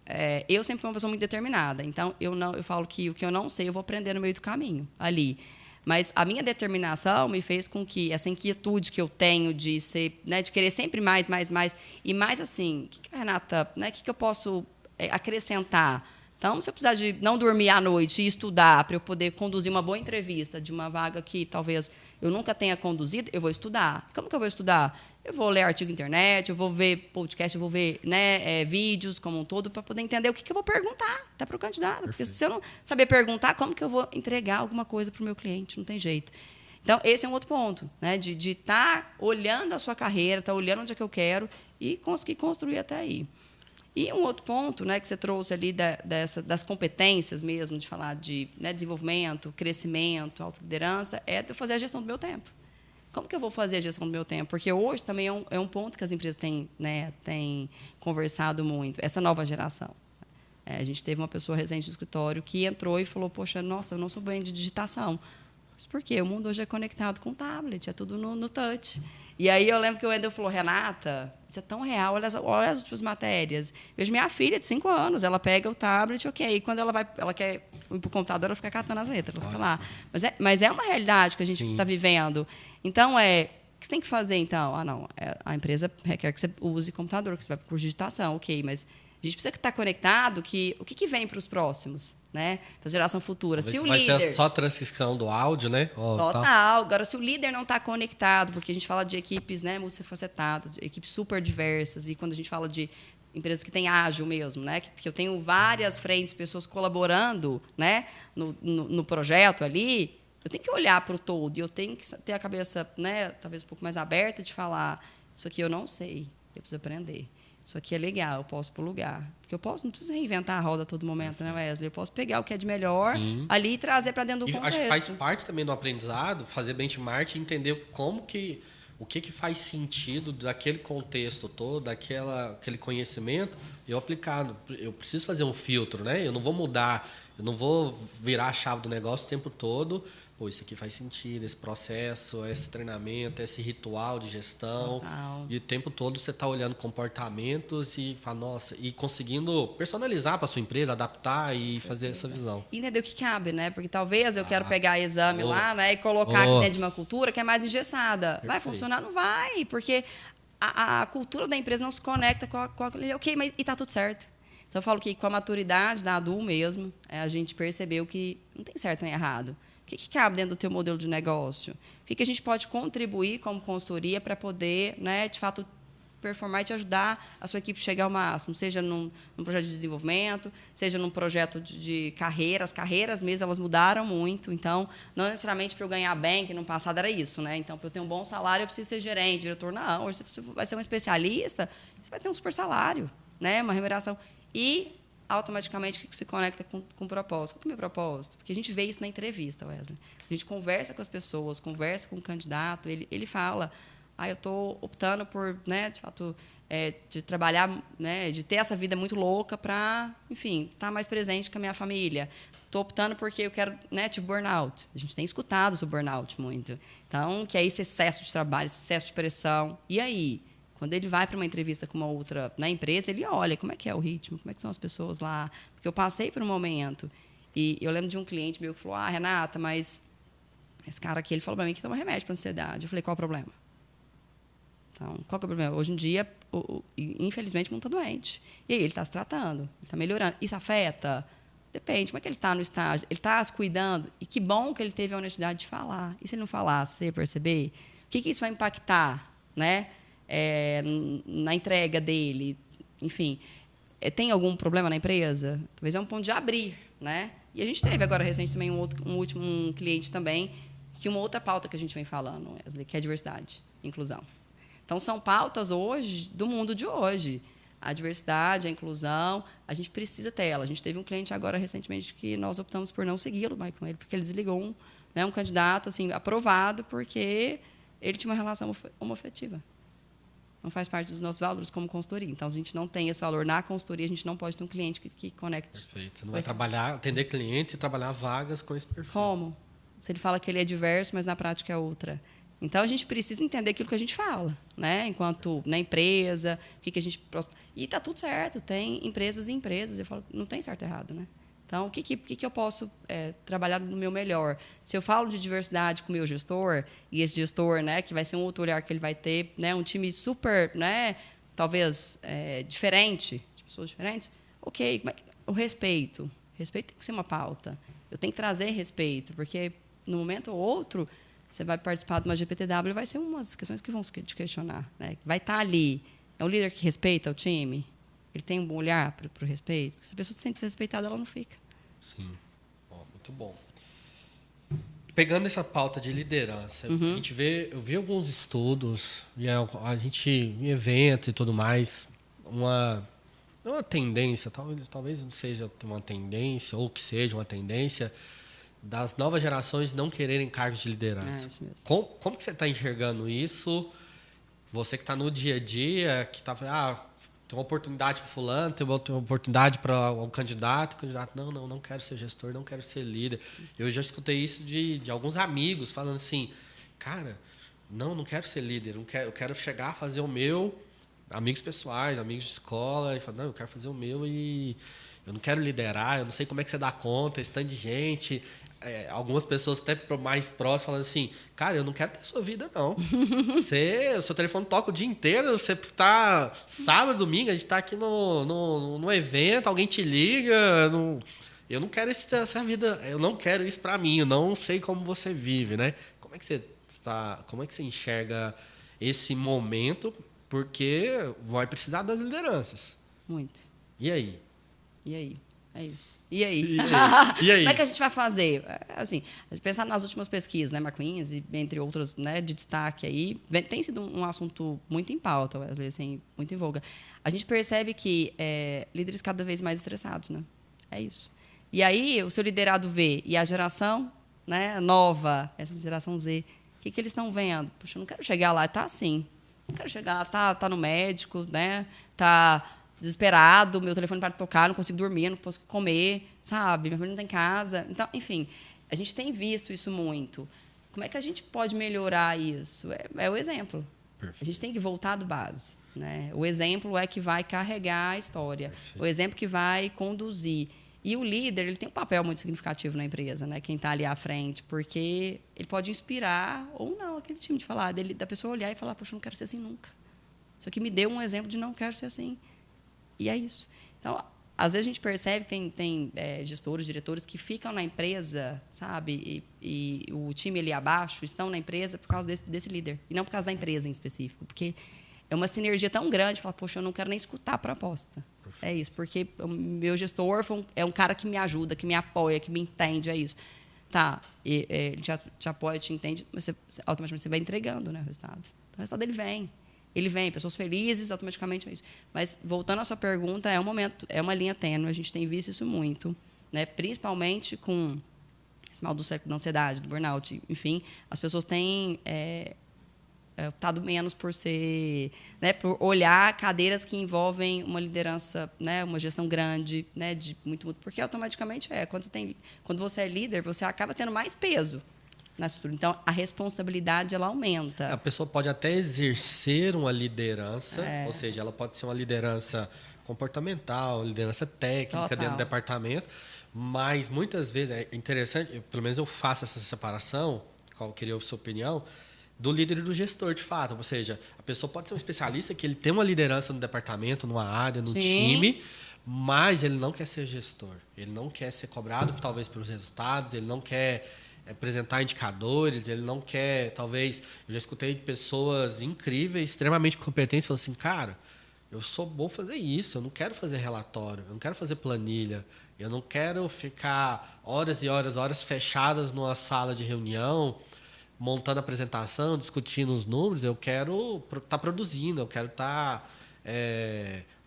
Eu sempre fui uma pessoa muito determinada, então eu falo que o que eu não sei eu vou aprender no meio do caminho, ali. Mas a minha determinação me fez com que essa inquietude que eu tenho de ser, né, de querer sempre mais, e mais assim, o que a Renata, né, o que eu posso acrescentar? Então, se eu precisar de não dormir à noite e estudar para eu poder conduzir uma boa entrevista de uma vaga que talvez eu nunca tenha conduzido, eu vou estudar. Como que eu vou estudar? Eu vou ler artigo na internet, eu vou ver podcast, eu vou ver, né, vídeos como um todo para poder entender o que eu vou perguntar até para o candidato. Perfeito. Porque se eu não saber perguntar, como que eu vou entregar alguma coisa para o meu cliente? Não tem jeito. Então, esse é um outro ponto, né, de estar olhando a sua carreira, estar olhando onde é que eu quero e conseguir construir até aí. E um outro ponto, né, que você trouxe ali das competências mesmo, de falar de, né, desenvolvimento, crescimento, autoliderança, é de eu fazer a gestão do meu tempo. Como que eu vou fazer a gestão do meu tempo? Porque hoje também é um ponto que as empresas têm conversado muito, essa nova geração. A gente teve uma pessoa recente no escritório que entrou e falou, poxa, nossa, eu não sou bem de digitação. Mas por quê? O mundo hoje é conectado com tablet, é tudo no touch. E aí eu lembro que o Wendel falou, Renata, isso é tão real, olha as últimas matérias. Vejo minha filha de 5 anos, ela pega o tablet, ok, e quando ela quer ir para o computador, ela fica catando as letras, ela fica lá. Mas é uma realidade que a gente está vivendo. Então, o que você tem que fazer, então? A empresa requer que você use computador, que você vai para o curso de digitação, ok, mas a gente precisa estar conectado, o que vem para os próximos, né? Para a geração futura. Se o vai líder... ser só transcrição do áudio, né? Total. Tá. Agora, se o líder não está conectado, porque a gente fala de equipes, né, multifacetadas, equipes super diversas, e quando a gente fala de empresas que têm ágil mesmo, né, que eu tenho várias frentes, pessoas colaborando, né, no projeto ali, eu tenho que olhar para o todo, e eu tenho que ter a cabeça, né, talvez um pouco mais aberta de falar, isso aqui eu não sei, eu preciso aprender. Isso aqui é legal, eu posso ir para o lugar. Porque não preciso reinventar a roda a todo momento, né, Wesley? Eu posso pegar o que é de melhor ali e trazer para dentro do contexto. Acho que faz parte também do aprendizado, fazer benchmark e entender o que faz sentido daquele contexto todo, aquele conhecimento, eu aplicado. Eu preciso fazer um filtro, né? Eu não vou mudar, eu não vou virar a chave do negócio o tempo todo. Pô, isso aqui faz sentido, esse processo, esse treinamento, esse ritual de gestão. Total. E o tempo todo você está olhando comportamentos e fala, nossa, e conseguindo personalizar para sua empresa, adaptar e fazer essa visão. E entender o que cabe, né? Porque talvez eu quero pegar exame lá, né, e colocar aqui dentro de uma cultura que é mais engessada. Perfeito. Vai funcionar? Não vai, porque a cultura da empresa não se conecta com a ok, mas e tá tudo certo. Então eu falo que com a maturidade da ADU mesmo, a gente percebeu que não tem certo nem errado. O que cabe dentro do teu modelo de negócio? O que a gente pode contribuir como consultoria para poder, né, de fato, performar e te ajudar a sua equipe a chegar ao máximo, seja num projeto de desenvolvimento, seja num projeto de carreira. As carreiras mesmo, elas mudaram muito. Então, não necessariamente para eu ganhar bem, que no passado era isso, né? Então, para eu ter um bom salário, eu preciso ser gerente, diretor. Não, hoje você vai ser um especialista, você vai ter um super salário, né? Uma remuneração. E automaticamente que se conecta com o propósito. Qual é o meu propósito? Porque a gente vê isso na entrevista, Wesley. A gente conversa com as pessoas, conversa com o candidato, ele fala, eu estou optando por, né, de fato, de trabalhar, né, de ter essa vida muito louca para, enfim, estar mais presente com a minha família. Estou optando porque eu quero, né, tive burnout. A gente tem escutado sobre burnout muito. Então, que é esse excesso de trabalho, esse excesso de pressão. E aí? Quando ele vai para uma entrevista com uma outra na empresa, ele olha como é que é o ritmo, como é que são as pessoas lá. Porque eu passei por um momento. E eu lembro de um cliente meu que falou, Renata, mas esse cara aqui, ele falou para mim que toma remédio para ansiedade. Eu falei, qual o problema? Então, qual que é o problema? Hoje em dia, infelizmente, o mundo está doente. E aí, ele está se tratando, ele está melhorando. Isso afeta? Depende. Como é que ele está no estágio? Ele está se cuidando? E que bom que ele teve a honestidade de falar. E se ele não falasse, você ia perceber? O que isso vai impactar, né? Na entrega dele, enfim, tem algum problema na empresa? Talvez é um ponto de abrir, né? E a gente teve agora recente também um cliente também, que uma outra pauta que a gente vem falando, Wesley, que é a diversidade, inclusão. Então são pautas hoje do mundo de hoje. A diversidade, a inclusão, a gente precisa ter ela. A gente teve um cliente agora recentemente que nós optamos por não segui-lo mais com ele, porque ele desligou um candidato assim aprovado porque ele tinha uma relação homoafetiva. Não faz parte dos nossos valores como consultoria. Então, a gente não tem esse valor na consultoria, a gente não pode ter um cliente que conecte. Perfeito. Você não vai atender clientes e trabalhar vagas com esse perfil. Como? Se ele fala que ele é diverso, mas na prática é outra. Então, a gente precisa entender aquilo que a gente fala, né? Enquanto na empresa, o que a gente... E está tudo certo, tem empresas e empresas. Eu falo, não tem certo e errado, né? Então, o que eu posso trabalhar no meu melhor? Se eu falo de diversidade com o meu gestor, e esse gestor, né, que vai ser um outro olhar que ele vai ter, né, um time super, né, talvez diferente, de pessoas diferentes, ok, o respeito. Respeito tem que ser uma pauta. Eu tenho que trazer respeito, porque no momento ou outro, você vai participar de uma GPTW, vai ser uma das questões que vão te questionar. Né? Vai estar ali. É um líder que respeita o time? Ele tem um bom olhar para o respeito? Porque se a pessoa se sente desrespeitada, ela não fica. Sim. Muito bom. Pegando essa pauta de liderança, a gente eu vi alguns estudos, e a gente, em eventos e tudo mais, não uma tendência, talvez não seja uma tendência, ou que seja uma tendência, das novas gerações não quererem cargos de liderança. É isso mesmo. Como que você está enxergando isso? Você que está no dia a dia, que está... tem uma oportunidade para fulano, tem uma oportunidade para um candidato. O candidato, não quero ser gestor, não quero ser líder. Eu já escutei isso de alguns amigos falando assim, cara, não quero ser líder, eu quero chegar a fazer o meu, amigos pessoais, amigos de escola, e falar, eu quero fazer o meu e eu não quero liderar, eu não sei como é que você dá conta, esse tanto de gente. Algumas pessoas até mais próximas falando assim, cara, eu não quero ter sua vida, não. O seu telefone toca o dia inteiro, você tá sábado, domingo, a gente tá aqui no evento, alguém te liga. Eu não quero essa vida, eu não quero isso para mim, eu não sei como você vive, né? Como é que você enxerga esse momento? Porque vai precisar das lideranças. Muito. E aí? É isso. E aí? E aí? Como é que a gente vai fazer? Assim, a gente pensar nas últimas pesquisas, né, McKinsey, entre outras, né, de destaque aí, tem sido um assunto muito em pauta, Wesley, assim, muito em voga. A gente percebe que líderes cada vez mais estressados, né? É isso. E aí, o seu liderado vê, e a geração, né, nova, essa geração Z, o que eles estão vendo? Poxa, eu não quero chegar lá e tá assim. Não quero chegar lá, tá no médico, né? Tá desesperado, meu telefone para de tocar, não consigo dormir, não posso comer, sabe? Minha família não tem casa. Então, enfim, a gente tem visto isso muito. Como é que a gente pode melhorar isso? É o exemplo. Perfeito. A gente tem que voltar do base. Né? O exemplo é que vai carregar a história. Perfeito. O exemplo que vai conduzir. E o líder, ele tem um papel muito significativo na empresa, né? Quem está ali à frente, porque ele pode inspirar ou não aquele time de falar, da pessoa olhar e falar, poxa, eu não quero ser assim nunca. Isso aqui me deu um exemplo de não quero ser assim. E é isso. Então, às vezes a gente percebe que tem gestores, diretores que ficam na empresa, sabe? E o time ali abaixo estão na empresa por causa desse líder. E não por causa da empresa em específico. Porque é uma sinergia tão grande, falar, poxa, eu não quero nem escutar a proposta. Perfeito. É isso, porque o meu gestor é um cara que me ajuda, que me apoia, que me entende, é isso. Tá, ele te apoia, te entende, mas automaticamente você vai entregando, né, o resultado. Então, o resultado ele vem. Ele vem, pessoas felizes, automaticamente é isso. Mas, voltando à sua pergunta, é um momento, é uma linha tênue, a gente tem visto isso muito, né? Principalmente com esse mal da ansiedade, do burnout, enfim, as pessoas têm optado menos por ser, né, por olhar cadeiras que envolvem uma liderança, né, uma gestão grande, né, de muito, porque automaticamente quando você é líder, você acaba tendo mais peso na estrutura. Então, a responsabilidade, ela aumenta. A pessoa pode até exercer uma liderança, ou seja, ela pode ser uma liderança comportamental, liderança técnica. Total. Dentro do departamento, mas muitas vezes é interessante, pelo menos eu faço essa separação, qual eu queria a sua opinião, do líder e do gestor, de fato. Ou seja, a pessoa pode ser um especialista que ele tem uma liderança no departamento, numa área, no time, mas ele não quer ser gestor. Ele não quer ser cobrado, talvez, pelos resultados, ele não quer apresentar indicadores, ele não quer, talvez... Eu já escutei de pessoas incríveis, extremamente competentes, falando assim, cara, eu sou bom fazer isso, eu não quero fazer relatório, eu não quero fazer planilha, eu não quero ficar horas e horas fechadas numa sala de reunião, montando apresentação, discutindo os números. Eu quero estar produzindo, eu quero estar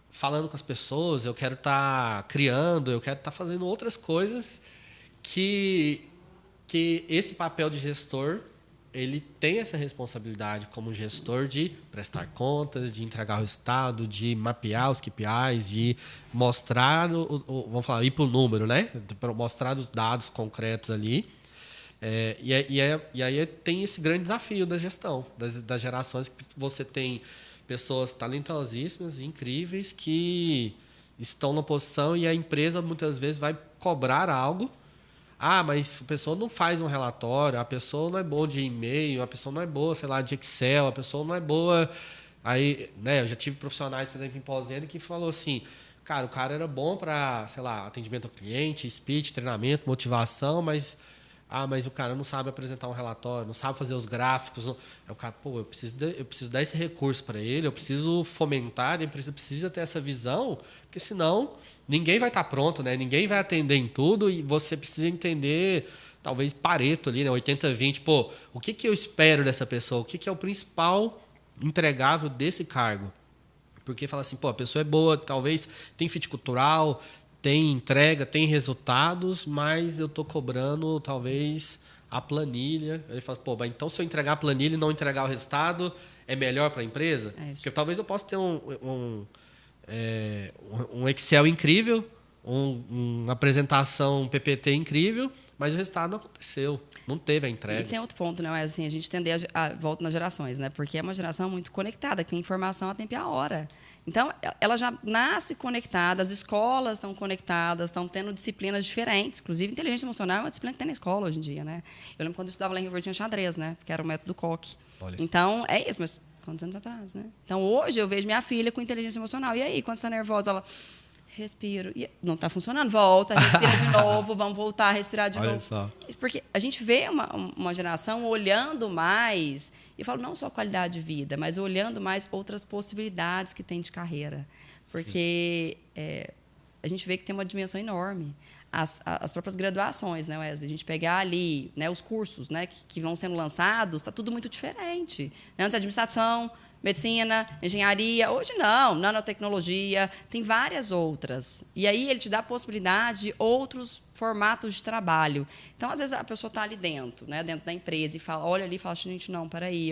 falando com as pessoas, eu quero estar criando, eu quero estar fazendo outras coisas que esse papel de gestor, ele tem essa responsabilidade como gestor de prestar contas, de entregar o resultado, de mapear os KPIs, de mostrar, vamos falar, ir para o número, né? Mostrar os dados concretos ali. E aí tem esse grande desafio da gestão, das gerações, que você tem pessoas talentosíssimas, incríveis, que estão na posição e a empresa muitas vezes vai cobrar algo. Mas a pessoa não faz um relatório, a pessoa não é boa de e-mail, a pessoa não é boa, sei lá, de Excel, a pessoa não é boa... Aí, né, eu já tive profissionais, por exemplo, em pós-venda, que falou assim, Cara, o cara era bom para, sei lá, atendimento ao cliente, speech, treinamento, motivação, mas o cara não sabe apresentar um relatório, não sabe fazer os gráficos. Não... Aí o cara, pô, eu preciso dar esse recurso para ele, eu preciso fomentar, ele precisa ter essa visão, porque senão ninguém vai estar pronto, né? Ninguém vai atender em tudo e você precisa entender, talvez Pareto ali, né? 80-20. Pô, o que eu espero dessa pessoa? O que é o principal entregável desse cargo? Porque fala assim, pô, a pessoa é boa, talvez tem fit cultural, tem entrega, tem resultados, mas eu estou cobrando, talvez, a planilha. Ele fala, pô, mas então se eu entregar a planilha e não entregar o resultado, é melhor para a empresa? Porque talvez eu possa ter um Excel incrível, uma apresentação PPT incrível, mas o resultado não aconteceu, não teve a entrega. E tem outro ponto, né? Assim, a gente tender a volta nas gerações, né? Porque é uma geração muito conectada, que tem informação a tempo e a hora. Então, ela já nasce conectada, as escolas estão conectadas, estão tendo disciplinas diferentes. Inclusive, inteligência emocional é uma disciplina que tem na escola hoje em dia, né? Eu lembro quando eu estudava lá em Rio Verde, tinha xadrez, né? Que era o método Koch. Então, é isso, mas quantos anos atrás, né? Então, hoje eu vejo minha filha com inteligência emocional. E aí, quando você está nervosa, ela... Respiro. E não está funcionando. Volta, respira de novo, vamos voltar a respirar de novo. Só. Porque a gente vê uma geração olhando mais, e eu falo não só qualidade de vida, mas olhando mais outras possibilidades que tem de carreira. Porque a gente vê que tem uma dimensão enorme. As próprias graduações, né, Wesley? A gente pegar ali, né, os cursos, né, que vão sendo lançados, está tudo muito diferente. Antes, administração, medicina, engenharia. Hoje não, nanotecnologia, tem várias outras. E aí ele te dá a possibilidade de outros formatos de trabalho. Então, às vezes, a pessoa está ali dentro, né, dentro da empresa, e fala, olha ali e fala, gente, não, peraí,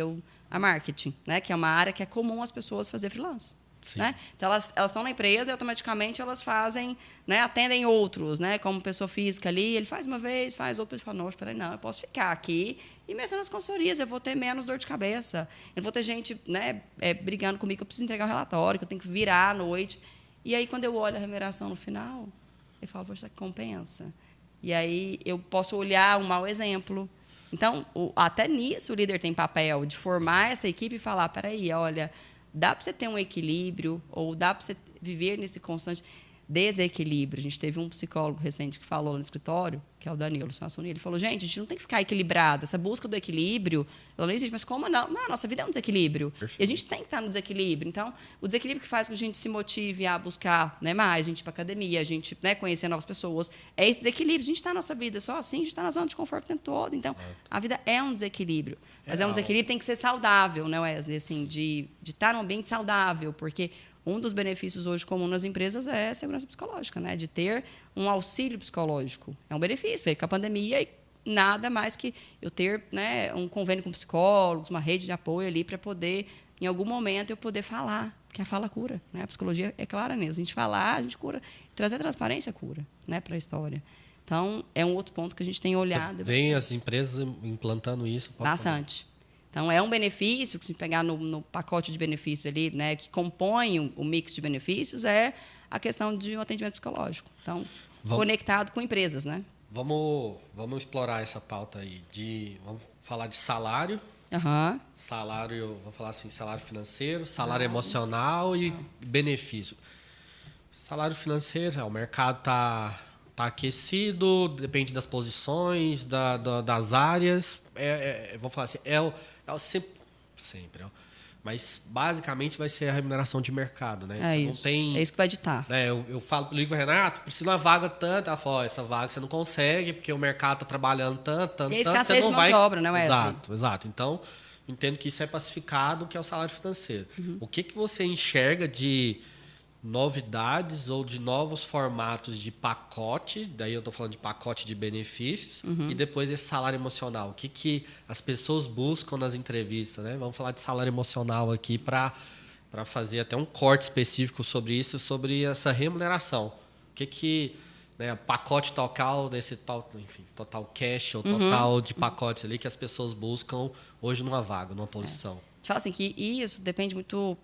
a marketing, né, que é uma área que é comum as pessoas fazer freelance. Né? Então, elas estão na empresa e automaticamente elas fazem, né, atendem outros, né, como pessoa física ali. Ele faz uma vez, faz outra, ele fala, não, espera aí, não, eu posso ficar aqui e mesmo nas consultorias eu vou ter menos dor de cabeça. Eu não vou ter gente, né, brigando comigo que eu preciso entregar um relatório, que eu tenho que virar à noite. E aí, quando eu olho a remuneração no final, eu falo, poxa, compensa. E aí eu posso olhar um mau exemplo. Então, até nisso o líder tem papel de formar essa equipe e falar, peraí, olha... Dá para você ter um equilíbrio ou dá para você viver nesse constante desequilíbrio. A gente teve um psicólogo recente que falou no escritório, que é o Danilo Suassuni, ele falou, gente, a gente não tem que ficar equilibrado. Essa busca do equilíbrio, ela não existe. Mas como não? Não, a nossa vida é um desequilíbrio. Perfeito. E a gente tem que estar no desequilíbrio. Então, o desequilíbrio que faz com que a gente se motive a buscar, né, mais, a gente ir para a academia, a gente, né, conhecer novas pessoas, é esse desequilíbrio. A gente está na nossa vida só assim, a gente está na zona de conforto o tempo todo. Então, a vida é um desequilíbrio. Mas é um desequilíbrio que tem que ser saudável, né, Wesley? Assim, de estar num ambiente saudável, porque... Um dos benefícios hoje comum nas empresas é a segurança psicológica, né? De ter um auxílio psicológico. É um benefício. Veio com a pandemia e nada mais que eu ter, né, um convênio com psicólogos, uma rede de apoio ali para poder, em algum momento, eu poder falar. Porque a fala cura. Né? A psicologia é clara nisso. A gente falar, a gente cura. Trazer transparência cura, né, para a história. Então, é um outro ponto que a gente tem olhado. Vem as empresas implantando isso? Bastante. Então, é um benefício, que se pegar no pacote de benefícios ali, né, que compõe o mix de benefícios, é a questão de um atendimento psicológico. Então, conectado com empresas, né? Vamos explorar essa pauta aí. Vamos falar de salário. Salário, vamos falar assim, salário financeiro, salário emocional e benefício. Salário financeiro, o mercado está aquecido, depende das posições, das áreas. Vamos falar assim, sempre. Mas, basicamente, vai ser a remuneração de mercado, né? É isso. É isso que vai ditar. Né, eu ligo para o Renato, precisa de uma vaga tanto. Ela fala, essa vaga você não consegue, porque o mercado está trabalhando tanto. E a escassez de mão de obra, né, Wesley? Exato. Então, entendo que isso é pacificado, que é o salário financeiro. O que você enxerga de novidades ou de novos formatos de pacote, daí eu estou falando de pacote de benefícios, e depois esse salário emocional. O que as pessoas buscam nas entrevistas, né? Vamos falar de salário emocional aqui para fazer até um corte específico sobre isso, sobre essa remuneração. O que né, pacote total desse total cash ou total de pacotes ali que as pessoas buscam hoje numa vaga, numa posição. fala assim que isso depende muito,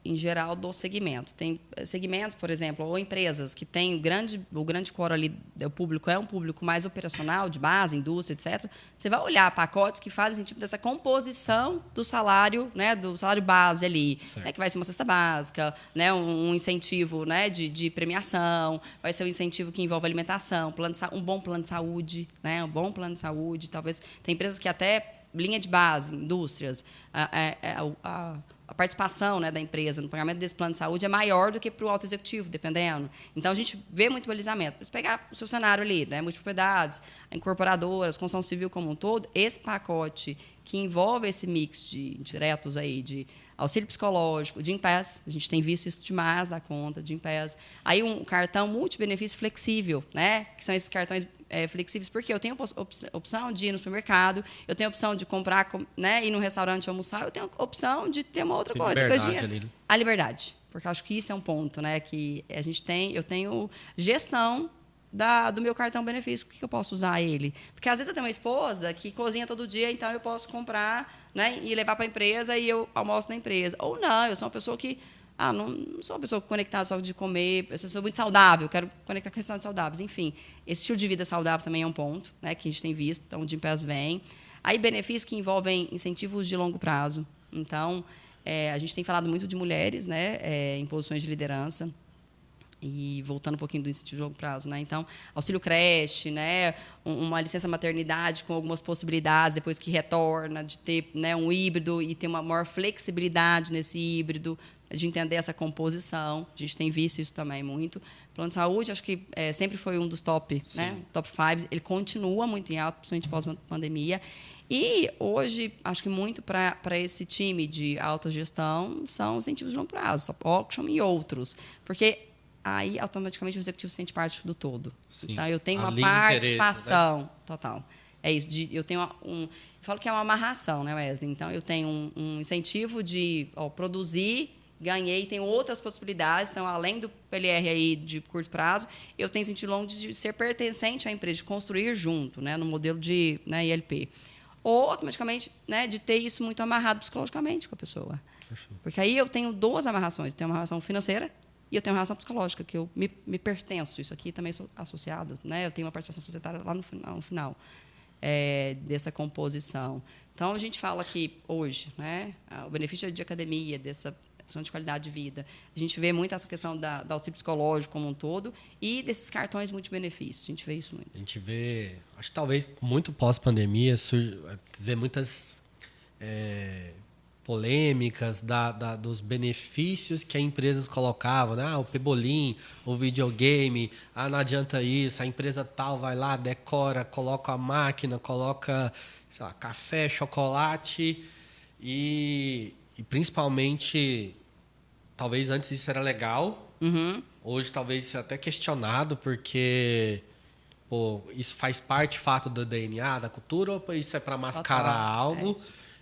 em geral, do segmento. Tem segmentos, por exemplo, ou empresas que têm o grande core ali, o público é um público mais operacional, de base, indústria, etc. Você vai olhar pacotes que fazem sentido dessa composição do salário, né, do salário base ali, né, que vai ser uma cesta básica, né, um incentivo, né, de premiação, vai ser um incentivo que envolve alimentação, um bom plano de saúde, né, um bom plano de saúde. Talvez tem empresas que até linha de base, indústrias, a participação, né, da empresa no pagamento desse plano de saúde é maior do que para o alto executivo, dependendo. Então, a gente vê muito balizamento. Se pegar o seu cenário ali, né, multipropriedades, incorporadoras, construção civil como um todo, esse pacote que envolve esse mix de diretos aí, de auxílio psicológico, de Gympass, a gente tem visto isso demais da conta, de Gympass. Aí um cartão multibenefício flexível, né, que são esses cartões flexíveis, porque eu tenho opção de ir no supermercado, eu tenho opção de comprar, né, ir no restaurante almoçar, eu tenho opção de ter uma outra coisa. A liberdade, porque eu acho que isso é um ponto, né, que a gente tem, eu tenho gestão do meu cartão benefício, por que eu posso usar ele? Porque às vezes eu tenho uma esposa que cozinha todo dia, então eu posso comprar, né, e levar para a empresa e eu almoço na empresa. Ou não, eu sou uma pessoa que não sou uma pessoa conectada só de comer, eu sou muito saudável, quero conectar com restaurantes saudáveis. Enfim, esse estilo de vida saudável também é um ponto, né, que a gente tem visto, então o Gympass vem. Aí benefícios que envolvem incentivos de longo prazo. Então, a gente tem falado muito de mulheres, né, em posições de liderança. E voltando um pouquinho do incentivo de longo prazo, né? Então, auxílio creche, né? Uma licença maternidade com algumas possibilidades depois que retorna, de ter, né, um híbrido e ter uma maior flexibilidade nesse híbrido, de entender essa composição. A gente tem visto isso também muito. Plano de saúde, acho que sempre foi um dos top 5. Ele continua muito em alto, principalmente pós-pandemia. E hoje, acho que muito para esse time de alta gestão são os incentivos de longo prazo, auction e outros. Porque aí, automaticamente, o executivo se sente parte do todo. Sim. Então, eu tenho uma participação, né? Total. É isso. Eu tenho eu falo que é uma amarração, né, Wesley? Então, eu tenho um incentivo de produzir, ganhei, tenho outras possibilidades. Então, além do PLR aí de curto prazo, eu tenho incentivo longo de ser pertencente à empresa, de construir junto, né, no modelo de, né, ILP. Ou, automaticamente, né, de ter isso muito amarrado psicologicamente com a pessoa. Perfeito. Porque aí eu tenho duas amarrações. Eu tenho uma amarração financeira, e eu tenho uma relação psicológica, que eu me pertenço. Isso aqui também sou associado, né? Eu tenho uma participação societária lá no final dessa composição. Então, a gente fala que hoje, né, o benefício de academia, dessa questão de qualidade de vida, a gente vê muito essa questão da auxílio psicológico como um todo e desses cartões multibenefícios. A gente vê isso muito. A gente vê, acho que talvez muito pós-pandemia, vê muitas polêmicas dos benefícios que as empresas colocavam, né? O pebolim, o videogame, não adianta isso, a empresa tal vai lá, decora, coloca a máquina, coloca, sei lá, café, chocolate e principalmente, talvez antes isso era legal, hoje talvez isso é até questionado, porque isso faz parte, fato do DNA, da cultura, ou isso é para mascarar algo?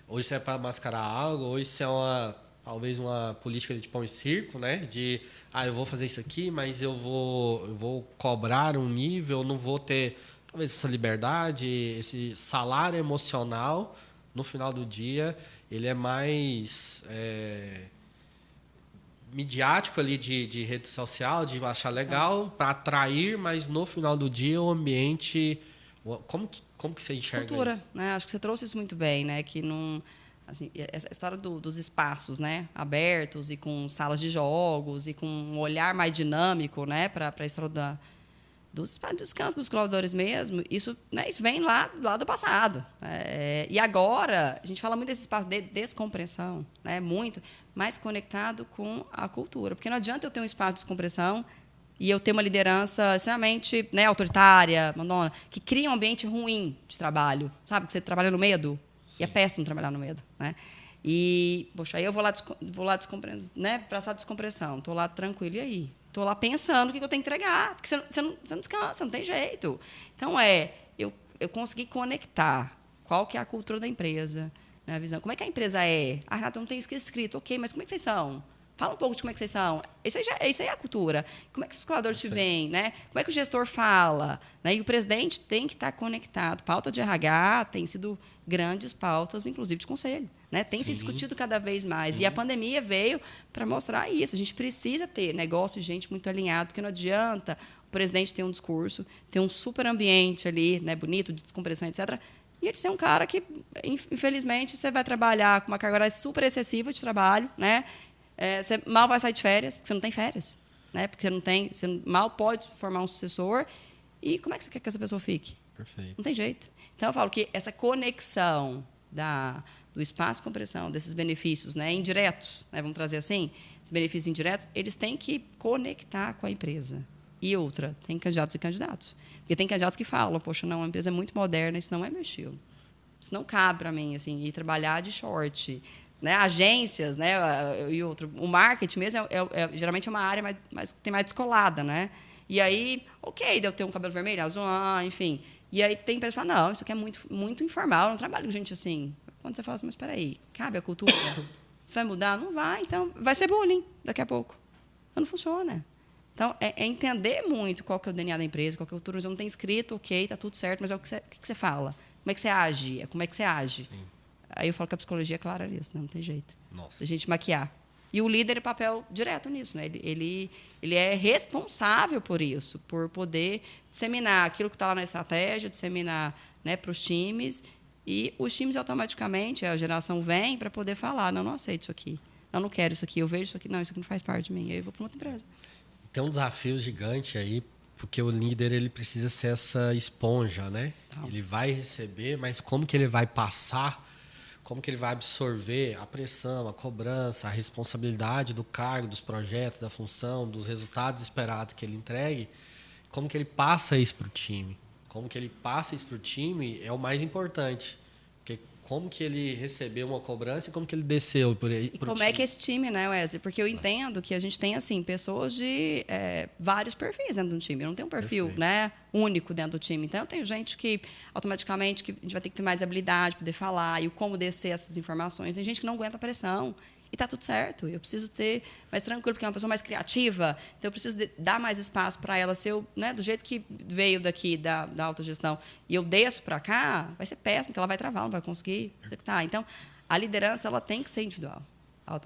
Ou isso é para mascarar algo, ou isso é talvez uma política de pão e circo, né? De, eu vou fazer isso aqui, mas eu vou cobrar um nível, não vou ter talvez essa liberdade, esse salário emocional, no final do dia, ele é mais midiático ali de rede social, de achar legal, para atrair, mas no final do dia o ambiente... Como que você enxerga cultura, isso? Né? Acho que você trouxe isso muito bem, né? Que não, assim, essa história dos espaços, né, abertos e com salas de jogos e com um olhar mais dinâmico, né, para a história dos espaços de descanso dos colaboradores mesmo, isso, né, isso vem lá do passado. E agora a gente fala muito desse espaço de descompressão, né, muito mais conectado com a cultura, porque não adianta eu ter um espaço de descompressão e eu ter uma liderança extremamente, né, autoritária, mandona, que cria um ambiente ruim de trabalho. Sabe? Que você trabalha no medo. Sim. E é péssimo trabalhar no medo. Né? E, poxa, aí eu vou lá né, para essa descompressão. Estou lá tranquilo, e aí? Estou lá pensando o que eu tenho que entregar. Porque você não descansa, não tem jeito. Então, eu consegui conectar qual que é a cultura da empresa, né, a visão. Como é que a empresa é? Renata, não tem isso escrito. Ok, mas como é que vocês são? Fala um pouco de como é que vocês são. Isso aí é a cultura. Como é que os colaboradores te veem, né? Como é que o gestor fala? Né? E o presidente tem que estar conectado. Pauta de RH tem sido grandes pautas, inclusive de conselho. né? Tem se discutido cada vez mais. E a pandemia veio para mostrar isso. A gente precisa ter negócio e gente muito alinhado, porque não adianta o presidente ter um discurso, ter um super ambiente ali, né, bonito, de descompressão, etc., e ele ser um cara que, infelizmente, você vai trabalhar com uma carga horária super excessiva de trabalho, né? Você mal vai sair de férias, porque você não tem férias, né? Porque você mal pode formar um sucessor. E como é que você quer que essa pessoa fique? Perfeito. Não tem jeito. Então, eu falo que essa conexão do espaço de compressão, desses benefícios, né, indiretos, né, vamos trazer assim, esses benefícios indiretos, eles têm que conectar com a empresa. E outra, tem candidatos e candidatos. Porque tem candidatos que falam, poxa, não, a empresa é muito moderna, isso não é meu estilo. Isso não cabe para mim, assim, ir trabalhar de short. Né? Agências, né, e outro. O marketing mesmo geralmente é uma área tem mais descolada, né? E aí, ok, de eu ter um cabelo vermelho, azul, enfim. E aí tem empresa que fala, não, isso aqui é muito, muito informal, eu não trabalho com gente assim. Quando você fala assim, mas espera aí, cabe a cultura? Isso vai mudar? Não vai, então vai ser bullying daqui a pouco. Então não funciona. Então, é entender muito qual que é o DNA da empresa, qual que é a cultura. Não tem escrito, ok, está tudo certo, mas é o que você fala. Como é que você age? Como é que você age? Sim. Aí eu falo que a psicologia é clara nisso, né? Não tem jeito. Nossa. A gente maquiar. E o líder é papel direto nisso, né? Ele é responsável por isso, por poder disseminar aquilo que está lá na estratégia, disseminar, né, para os times. E os times automaticamente, a geração vem para poder falar, não aceito isso aqui. Não quero isso aqui, eu vejo isso aqui, não, isso aqui não faz parte de mim. Aí eu vou para outra empresa. Tem um desafio gigante aí, porque o líder ele precisa ser essa esponja, né? Ele vai receber, mas como que ele vai passar, como que ele vai absorver a pressão, a cobrança, a responsabilidade do cargo, dos projetos, da função, dos resultados esperados que ele entregue, como que ele passa isso para o time? Como que ele passa isso para o time é o mais importante. Porque como que ele recebeu uma cobrança e como que ele desceu por aí. E como é que esse time, né, Wesley? Porque eu entendo que a gente tem, assim, pessoas de vários perfis dentro do time. Eu não tenho um perfil, né, único dentro do time. Então, eu tenho gente que, automaticamente, que a gente vai ter que ter mais habilidade, poder falar, e o como descer essas informações. Tem gente que não aguenta a pressão. E está tudo certo. Eu preciso ter mais tranquilo, porque é uma pessoa mais criativa. Então, eu preciso dar mais espaço para ela ser, né, do jeito que veio daqui da autogestão. E eu desço para cá, vai ser péssimo, porque ela vai travar, não vai conseguir executar. Então, a liderança ela tem que ser individual. A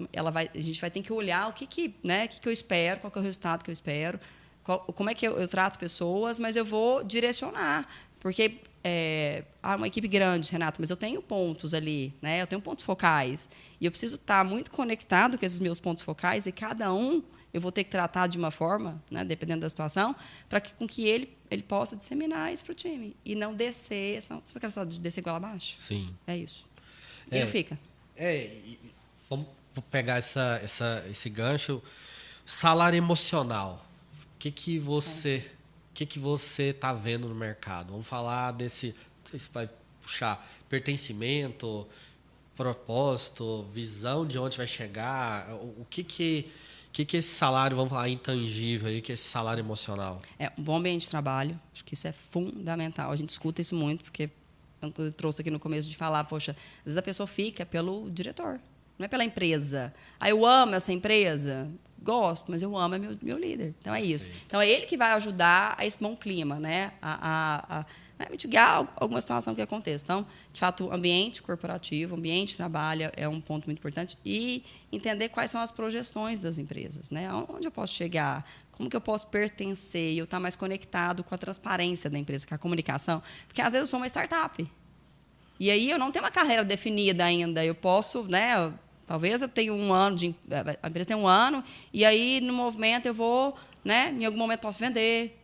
gente vai ter que olhar o que eu espero, qual que é o resultado que eu espero, como é que eu trato pessoas, mas eu vou direcionar. Porque uma equipe grande, Renato, mas eu tenho pontos ali, né? Eu tenho pontos focais. E eu preciso estar muito conectado com esses meus pontos focais e cada um eu vou ter que tratar de uma forma, né, dependendo da situação, para com que ele possa disseminar isso para o time. E não descer. Senão, você quer só descer igual abaixo? Sim. É isso. E não fica. Vamos pegar esse gancho. Salário emocional. O que você está vendo no mercado? Vamos falar desse... Não sei se vai puxar pertencimento, propósito, visão de onde vai chegar. O que esse salário, vamos falar, intangível, aí, que é esse salário emocional? Um bom ambiente de trabalho. Acho que isso é fundamental. A gente escuta isso muito, porque eu trouxe aqui no começo de falar, poxa, às vezes a pessoa fica pelo diretor, não é pela empresa. Eu amo essa empresa. Gosto, mas eu amo meu líder. Então, é isso. Então, é ele que vai ajudar a esse bom clima, né? A mitigar alguma situação que aconteça. Então, de fato, o ambiente corporativo, o ambiente de trabalho é um ponto muito importante. E entender quais são as projeções das empresas, né? Onde eu posso chegar, como que eu posso pertencer e eu estar mais conectado com a transparência da empresa, com a comunicação. Porque, às vezes, eu sou uma startup. E aí, eu não tenho uma carreira definida ainda. Eu posso, né... Talvez eu tenha a empresa tem 1 ano, e aí, no movimento, eu vou, né, em algum momento, posso vender,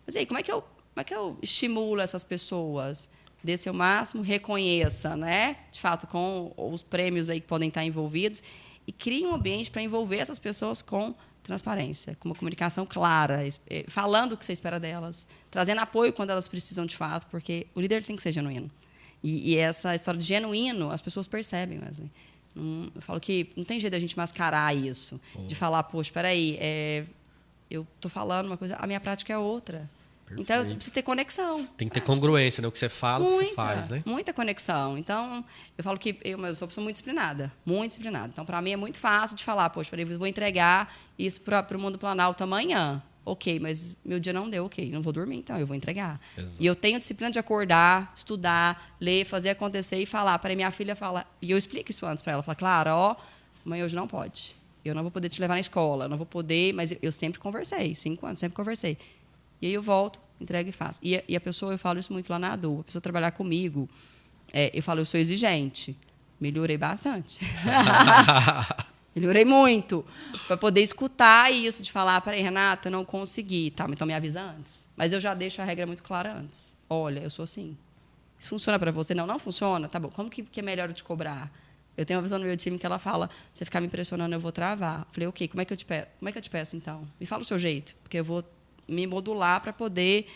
Mas aí, como é que eu estimulo essas pessoas? Dê seu máximo, reconheça, né, de fato, com os prêmios aí que podem estar envolvidos, e crie um ambiente para envolver essas pessoas com transparência, com uma comunicação clara, falando o que você espera delas, trazendo apoio quando elas precisam de fato, porque o líder tem que ser genuíno. E essa história de genuíno, as pessoas percebem, Wesley. Eu falo que não tem jeito da gente mascarar isso. De falar, poxa, espera aí, eu estou falando uma coisa, a minha prática é outra. Perfeito. Então, eu preciso ter conexão. Tem que ter congruência, né? O que você fala, o que você faz, né? Muita conexão. Então, eu falo que eu sou uma pessoa muito disciplinada. Muito disciplinada. Então, para mim, é muito fácil de falar, poxa, peraí, eu vou entregar isso para o Mundo Planalto amanhã. Ok, mas meu dia não deu, ok, não vou dormir, então eu vou entregar. Exato. E eu tenho disciplina de acordar, estudar, ler, fazer acontecer e falar. Para minha filha falar, e eu explico isso antes para ela, fala, Clara, ó, mãe hoje não pode. Eu não vou poder te levar na escola, não vou poder, mas eu sempre conversei, 5 anos, sempre conversei. E aí eu volto, entrego e faço. E a pessoa, eu falo isso muito lá na ADU, a pessoa trabalhar comigo, eu falo, eu sou exigente. Melhorei bastante. Melhorei muito. Para poder escutar isso, de falar, peraí, Renata, não consegui. Tá, então me avisa antes. Mas eu já deixo a regra muito clara antes. Olha, eu sou assim. Isso funciona para você? Não, não funciona? Tá bom. Como que é melhor eu te cobrar? Eu tenho uma visão no meu time que ela fala, se você ficar me pressionando, eu vou travar. Eu falei, ok, como é que eu te peço, então? Me fala o seu jeito, porque eu vou me modular para poder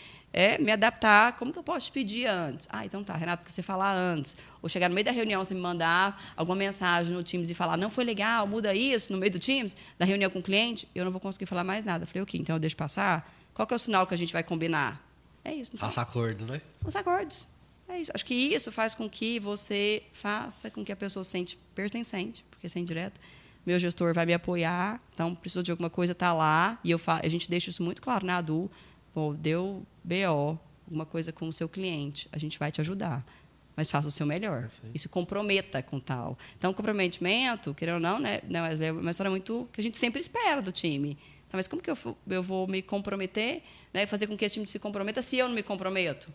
me adaptar. Como que eu posso te pedir antes? Ah, então tá, Renata, que você falar antes. Ou chegar no meio da reunião, você me mandar alguma mensagem no Teams e falar, não foi legal, muda isso, no meio do Teams, da reunião com o cliente, eu não vou conseguir falar mais nada. Eu falei, ok, então eu deixo passar. Qual que é o sinal que a gente vai combinar? É isso. Não Faça acordo, né? Os acordos. É isso. Acho que isso faz com que você faça com que a pessoa se sente pertencente, porque sem direto. Meu gestor vai me apoiar, então precisou de alguma coisa, está lá. E a gente deixa isso muito claro na ADU. Pô, deu BO, alguma coisa com o seu cliente, a gente vai te ajudar. Mas faça o seu melhor. Perfeito. E se comprometa com tal. Então, o comprometimento, querendo ou não, né, é uma história muito que a gente sempre espera do time. Então, mas como que eu vou me comprometer, né, fazer com que esse time se comprometa se eu não me comprometo?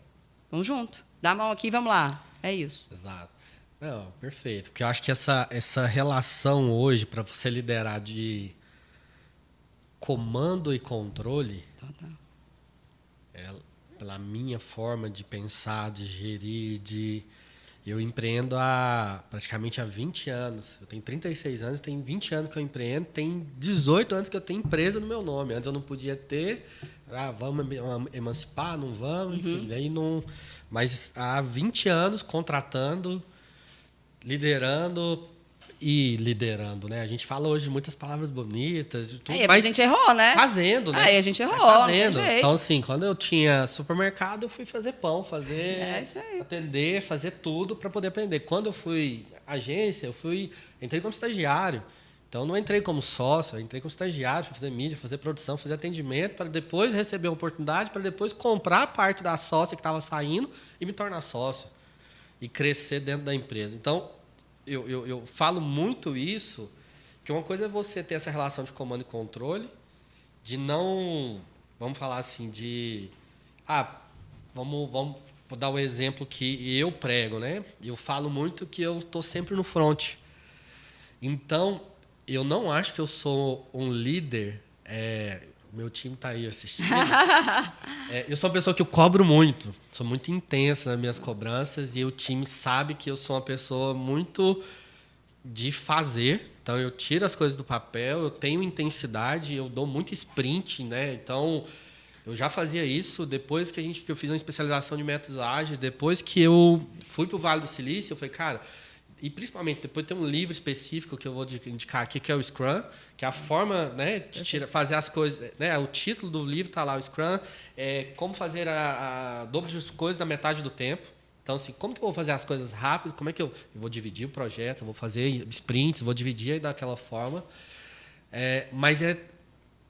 Vamos junto. Dá a mão aqui, vamos lá. É isso. Exato. Não, perfeito. Porque eu acho que essa relação hoje, para você liderar de comando e controle, pela minha forma de pensar, de gerir, eu empreendo praticamente há 20 anos. Eu tenho 36 anos, tem 20 anos que eu empreendo, tem 18 anos que eu tenho empresa no meu nome. Antes eu não podia ter, vamos emancipar, não vamos, enfim, aí não. Mas há 20 anos contratando, liderando, né? A gente fala hoje muitas palavras bonitas, tudo, mas a gente errou, né? Fazendo, né? Aí a gente errou, fazendo. Então, assim, quando eu tinha supermercado, eu fui fazer pão, atender, fazer tudo para poder aprender. Quando eu fui agência, entrei como estagiário. Então, não entrei como sócio, eu entrei como estagiário para fazer mídia, fazer produção, fazer atendimento, para depois receber a oportunidade, para depois comprar a parte da sócia que estava saindo e me tornar sócio. E crescer dentro da empresa. Então, eu falo muito isso, que uma coisa é você ter essa relação de comando e controle, de não, vamos falar assim, vamos dar o exemplo que eu prego, né? Eu falo muito que eu estou sempre no front. Então, eu não acho que eu sou um líder, meu time está aí assistindo. Eu sou uma pessoa que eu cobro muito, sou muito intensa nas minhas cobranças e o time sabe que eu sou uma pessoa muito de fazer. Então, eu tiro as coisas do papel, eu tenho intensidade, eu dou muito sprint, né? Então, eu já fazia isso depois que eu fiz uma especialização de métodos ágeis, depois que eu fui para o Vale do Silício, eu falei, cara... E, principalmente, depois tem um livro específico que eu vou indicar aqui, que é o Scrum, que é a forma, né, de fazer as coisas... Né, o título do livro está lá, o Scrum, como fazer a dobro de coisas na metade do tempo. Então, assim, como que eu vou fazer as coisas rápido? Como é que eu vou dividir o projeto? Eu vou fazer sprints, vou dividir daquela forma. Mas eu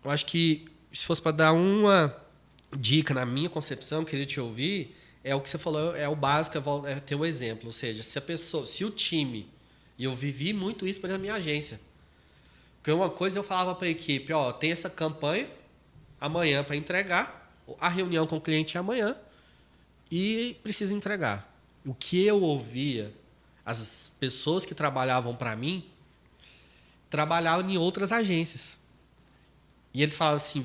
acho que, se fosse para dar uma dica na minha concepção, eu queria te ouvir... o que você falou, é o básico, é ter o exemplo. Ou seja, se o time... E eu vivi muito isso pela minha agência. Porque uma coisa eu falava para a equipe, tem essa campanha amanhã para entregar, a reunião com o cliente é amanhã e precisa entregar. O que eu ouvia, as pessoas que trabalhavam para mim, trabalhavam em outras agências. E eles falavam assim,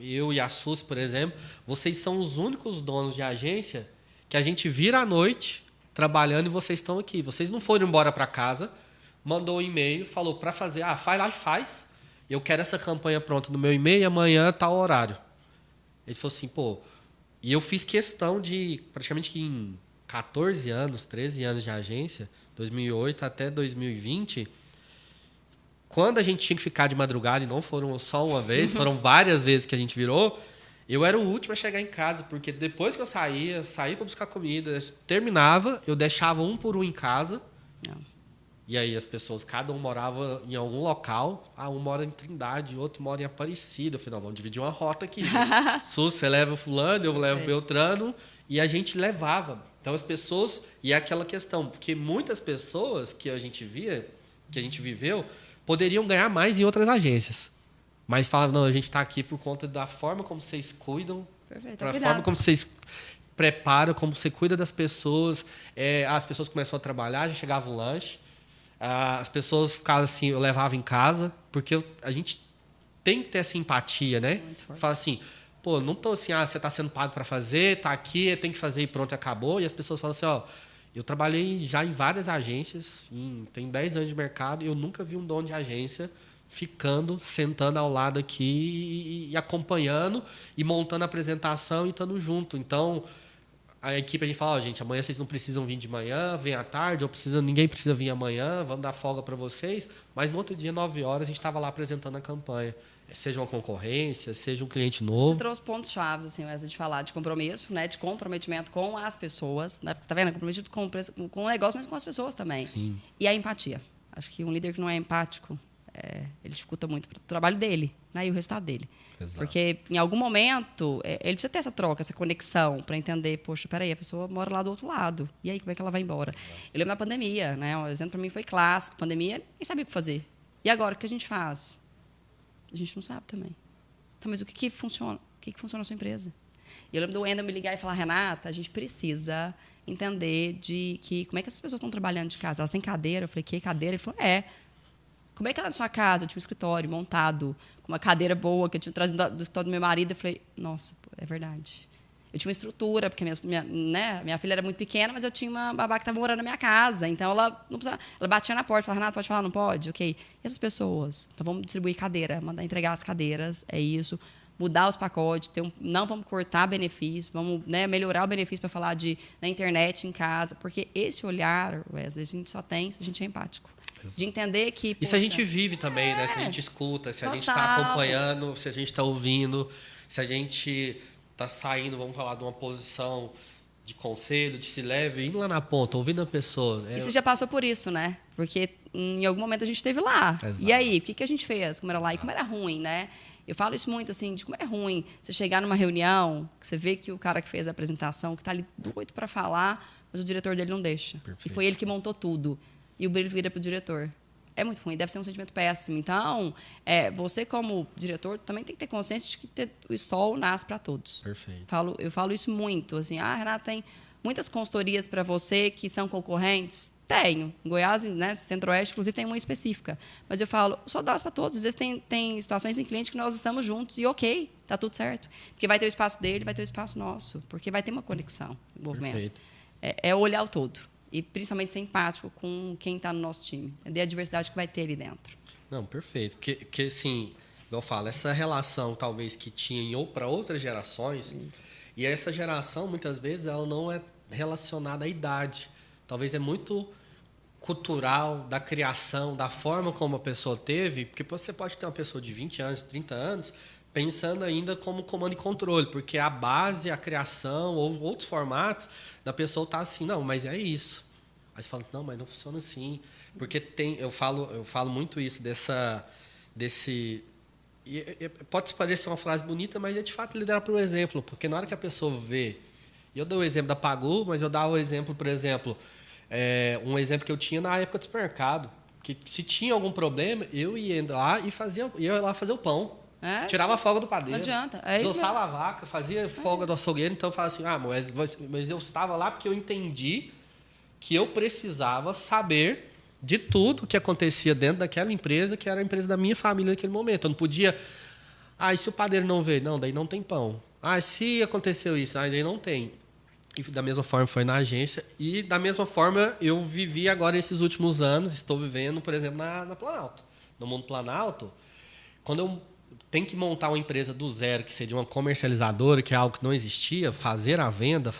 eu e a SUS, por exemplo, vocês são os únicos donos de agência que a gente vira à noite trabalhando e vocês estão aqui. Vocês não foram embora para casa, mandou um e-mail, falou para fazer, faz lá e faz. Eu quero essa campanha pronta no meu e-mail, amanhã tá o horário. Eles falaram assim, E eu fiz questão de, praticamente em 14 anos, 13 anos de agência, 2008 até 2020... Quando a gente tinha que ficar de madrugada, e não foram só uma vez, foram várias vezes que a gente virou, eu era o último a chegar em casa, porque depois que eu saía para buscar comida, terminava, eu deixava um por um em casa, E aí as pessoas, cada um morava em algum local. Um mora em Trindade, outro mora em Aparecida. Eu falei, não, vamos dividir uma rota aqui. Sul, você leva o fulano, eu levo o Beltrano. E a gente levava. Então as pessoas... E é aquela questão, porque muitas pessoas que a gente via, que a gente viveu, poderiam ganhar mais em outras agências. Mas falavam, não, a gente está aqui por conta da forma como vocês cuidam, da forma como vocês preparam, como você cuida das pessoas. As pessoas começaram a trabalhar, já chegava um lanche. As pessoas ficavam assim, eu levava em casa, porque a gente tem que ter essa empatia, né? Fala assim, pô, não tô assim, você está sendo pago para fazer, tá aqui, tem que fazer e pronto, acabou. E as pessoas falam assim, ó, eu trabalhei já em várias agências, tenho 10 anos de mercado, e eu nunca vi um dono de agência sentando ao lado aqui e acompanhando, e montando a apresentação e estando junto. Então, a equipe, a gente fala, gente, amanhã vocês não precisam vir de manhã, vem à tarde, ninguém precisa vir amanhã, vamos dar folga para vocês. Mas no outro dia, 9 horas, a gente estava lá apresentando a campanha. Seja uma concorrência, seja um cliente novo. Você trouxe pontos chaves, assim, de falar de compromisso, né, de comprometimento com as pessoas. Né, você tá vendo? Comprometido com o negócio, mas com as pessoas também. Sim. E a empatia. Acho que um líder que não é empático, ele dificulta muito o trabalho dele, né, e o resultado dele. Exato. Porque, em algum momento, ele precisa ter essa troca, essa conexão, para entender, poxa, peraí, a pessoa mora lá do outro lado. E aí, como é que ela vai embora? Eu lembro da pandemia, né? Um exemplo para mim foi clássico. Pandemia, ninguém sabia o que fazer. E agora, o que a gente faz? A gente não sabe também. Então, mas o que funciona? O que funciona na sua empresa? E eu lembro do Wendel me ligar e falar, Renata, a gente precisa entender como é que essas pessoas estão trabalhando de casa. Elas têm cadeira? Eu falei, que cadeira? Ele falou, Como é que é lá na sua casa? Eu tinha um escritório montado, com uma cadeira boa, que eu tinha trazido do escritório do meu marido. Eu falei, nossa, é verdade. Eu tinha uma estrutura, porque minha filha era muito pequena, mas eu tinha uma babá que estava morando na minha casa. Então, ela não precisava, ela batia na porta, falava, Renata, pode falar? Não pode? Ok. E essas pessoas? Então, vamos distribuir cadeira, mandar entregar as cadeiras, é isso. Mudar os pacotes, não vamos cortar benefício, vamos melhorar o benefício para falar na internet, em casa. Porque esse olhar, Wesley, a gente só tem se a gente é empático. De entender que... E se a gente vive também, né? Se a gente escuta, se a gente está acompanhando, se a gente está ouvindo, se a gente está saindo, vamos falar, de uma posição de conselho, de se leve, indo lá na ponta, ouvindo a pessoa. E você já passou por isso, né? Porque em algum momento a gente esteve lá. Exato. E aí, o que a gente fez? Como era lá? E como era ruim, né? Eu falo isso muito, assim, de como é ruim você chegar numa reunião, que você vê que o cara que fez a apresentação, que está ali doido para falar, mas o diretor dele não deixa. Perfeito. E foi ele que montou tudo. E o brilho vira para o diretor. É muito ruim, deve ser um sentimento péssimo. Então, você como diretor também tem que ter consciência de que o sol nasce para todos. Perfeito. Eu falo isso muito. Assim, Renata, tem muitas consultorias para você que são concorrentes? Tenho. Em Goiás, né, Centro-Oeste, inclusive, tem uma específica. Mas eu falo, só dá para todos. Às vezes tem situações em cliente que nós estamos juntos e ok, está tudo certo. Porque vai ter o espaço dele, vai ter o espaço nosso. Porque vai ter uma conexão, envolvimento. É olhar o todo. E principalmente ser empático com quem está no nosso time. Entender a diversidade que vai ter ali dentro. Não, perfeito. Porque assim, eu falo, essa relação talvez que tinha para outras gerações, e essa geração, muitas vezes, ela não é relacionada à idade. Talvez é muito cultural, da criação, da forma como a pessoa teve, porque você pode ter uma pessoa de 20 anos, 30 anos, pensando ainda como comando e controle, porque a base, a criação ou outros formatos da pessoa está assim, não, mas é isso. Aí você fala, não, mas não funciona assim. Porque eu falo muito isso, pode parecer uma frase bonita, mas é de fato liderar por um exemplo, porque na hora que a pessoa vê, e eu dou o exemplo da Pagu, mas eu dava o exemplo, por exemplo, um exemplo que eu tinha na época do supermercado, que se tinha algum problema, eu ia lá e ia lá fazer o pão. Tirava a folga do padeiro. Não adianta. Desossava a vaca, fazia folga do açougueiro. Então, eu falava assim, mas eu estava lá porque eu entendi que eu precisava saber de tudo que acontecia dentro daquela empresa, que era a empresa da minha família naquele momento. Eu não podia... e se o padeiro não veio? Não, daí não tem pão. Se aconteceu isso? Daí não tem. E da mesma forma foi na agência. E da mesma forma eu vivi agora esses últimos anos, estou vivendo, por exemplo, na Planalto. No Mundo Planalto, quando eu tenho que montar uma empresa do zero, que seria uma comercializadora, que é algo que não existia, fazer a venda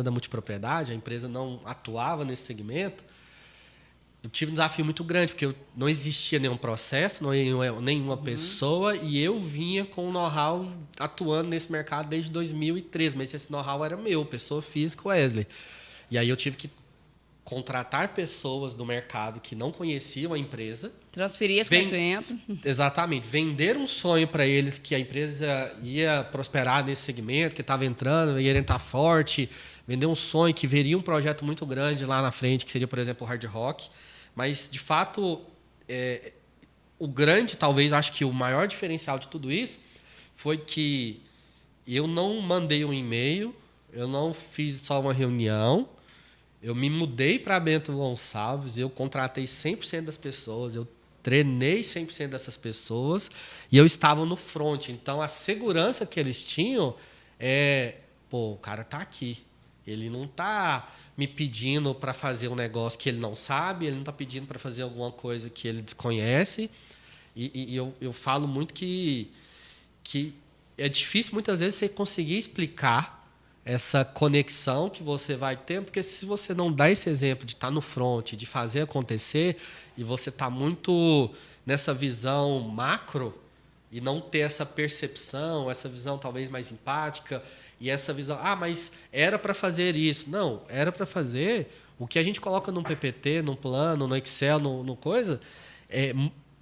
da multipropriedade, a empresa não atuava nesse segmento, eu tive um desafio muito grande, porque não existia nenhum processo, nenhuma pessoa, e eu vinha com o know-how atuando nesse mercado desde 2013, mas esse know-how era meu, pessoa física, Wesley. E aí eu tive que contratar pessoas do mercado que não conheciam a empresa. Transferir esse conhecimento. Exatamente. Vender um sonho para eles que a empresa ia prosperar nesse segmento, que estava entrando, ia entrar forte. Vender um sonho que veria um projeto muito grande lá na frente, que seria, por exemplo, o Hard Rock. Mas, de fato, o grande, talvez, acho que o maior diferencial de tudo isso foi que eu não mandei um e-mail, eu não fiz só uma reunião, eu me mudei para Bento Gonçalves, eu contratei 100% das pessoas, eu treinei 100% dessas pessoas e eu estava no front. Então, a segurança que eles tinham o cara está aqui. Ele não está me pedindo para fazer um negócio que ele não sabe, ele não está pedindo para fazer alguma coisa que ele desconhece. E eu falo muito que é difícil, muitas vezes, você conseguir explicar essa conexão que você vai ter, porque se você não dá esse exemplo de estar no front, de fazer acontecer, e você está muito nessa visão macro e não ter essa percepção, essa visão talvez mais empática, e essa visão, mas era para fazer isso. Não, era para fazer o que a gente coloca num PPT, num plano, no Excel, no coisa,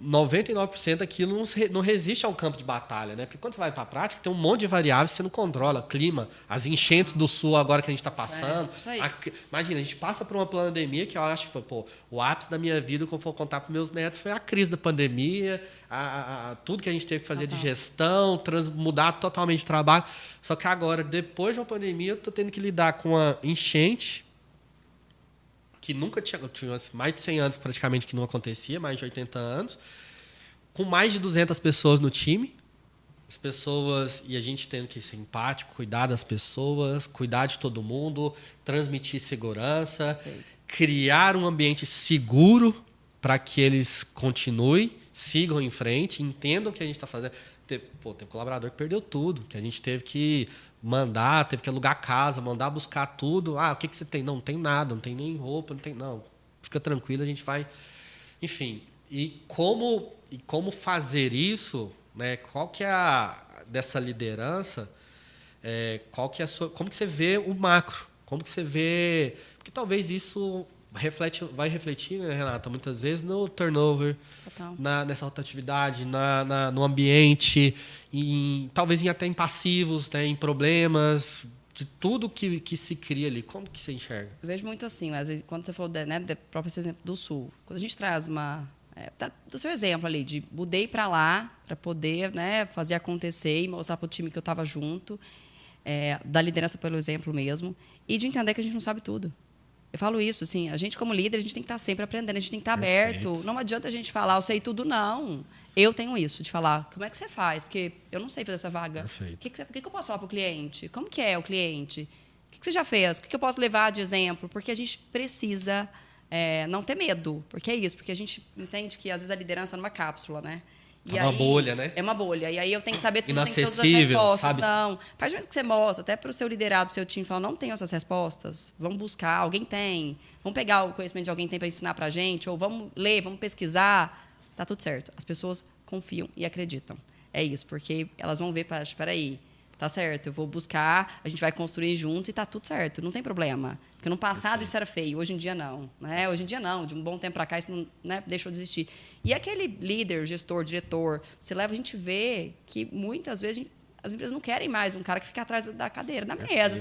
99% daquilo não resiste ao campo de batalha, né? Porque quando você vai para a prática, tem um monte de variáveis que você não controla. Clima, as enchentes do sul agora que a gente está passando. Isso aí. Imagina, a gente passa por uma pandemia que eu acho que foi o ápice da minha vida, que eu for contar para meus netos, foi a crise da pandemia, tudo que a gente teve que fazer de gestão, mudar totalmente o trabalho. Só que agora, depois de uma pandemia, eu estou tendo que lidar com uma enchente que nunca tinha mais de 100 anos praticamente que não acontecia, mais de 80 anos, com mais de 200 pessoas no time, as pessoas, e a gente tendo que ser empático, cuidar das pessoas, cuidar de todo mundo, transmitir segurança, criar um ambiente seguro para que eles continuem, sigam em frente, entendam o que a gente está fazendo. Teve colaborador que perdeu tudo, que a gente teve que mandar, teve que alugar casa, mandar buscar tudo. O que você tem? Não tem nada, não tem nem roupa, não tem. Não, fica tranquilo, a gente vai. Enfim, e como fazer isso, né? Qual que é dessa liderança? Qual que é como que você vê o macro? Como que você vê? Porque talvez isso vai refletir, né, Renata, muitas vezes no turnover, nessa rotatividade, no ambiente, talvez até em passivos, né, em problemas, de tudo que se cria ali. Como que você enxerga? Eu vejo muito assim, às vezes, quando você falou do próprio exemplo do Sul, quando a gente traz do seu exemplo ali, de mudei para lá para poder, né, fazer acontecer e mostrar para o time que eu estava junto, da liderança pelo exemplo mesmo, e de entender que a gente não sabe tudo. Eu falo isso, assim, a gente como líder, a gente tem que estar sempre aprendendo, a gente tem que estar aberto. Não adianta a gente falar, eu sei tudo, não. Eu tenho isso, de falar, como é que você faz? Porque eu não sei fazer essa vaga. O que eu posso falar para o cliente? Como que é o cliente? O que você já fez? O que eu posso levar de exemplo? Porque a gente precisa não ter medo. Porque é isso, porque a gente entende que, às vezes, a liderança está numa cápsula, né? É uma bolha, né? É uma bolha. E aí eu tenho que saber tudo, inacessível, tem todas as respostas. Sabe? Não. A partir do momento que você mostra, até para o seu liderado, para o seu time, fala, não tenho essas respostas, vamos buscar, alguém tem. Vamos pegar o conhecimento de alguém que tem para ensinar para a gente, ou vamos ler, vamos pesquisar. Tá tudo certo. As pessoas confiam e acreditam. É isso, porque elas vão ver, espera aí, tá certo, eu vou buscar, a gente vai construir juntos e tá tudo certo, não tem problema. Porque no passado isso era feio, hoje em dia não. Né? Hoje em dia não, de um bom tempo para cá isso não, né, deixou de existir. E aquele líder, gestor, diretor, a gente vê que muitas vezes as empresas não querem mais um cara que fica atrás da cadeira, da mesa,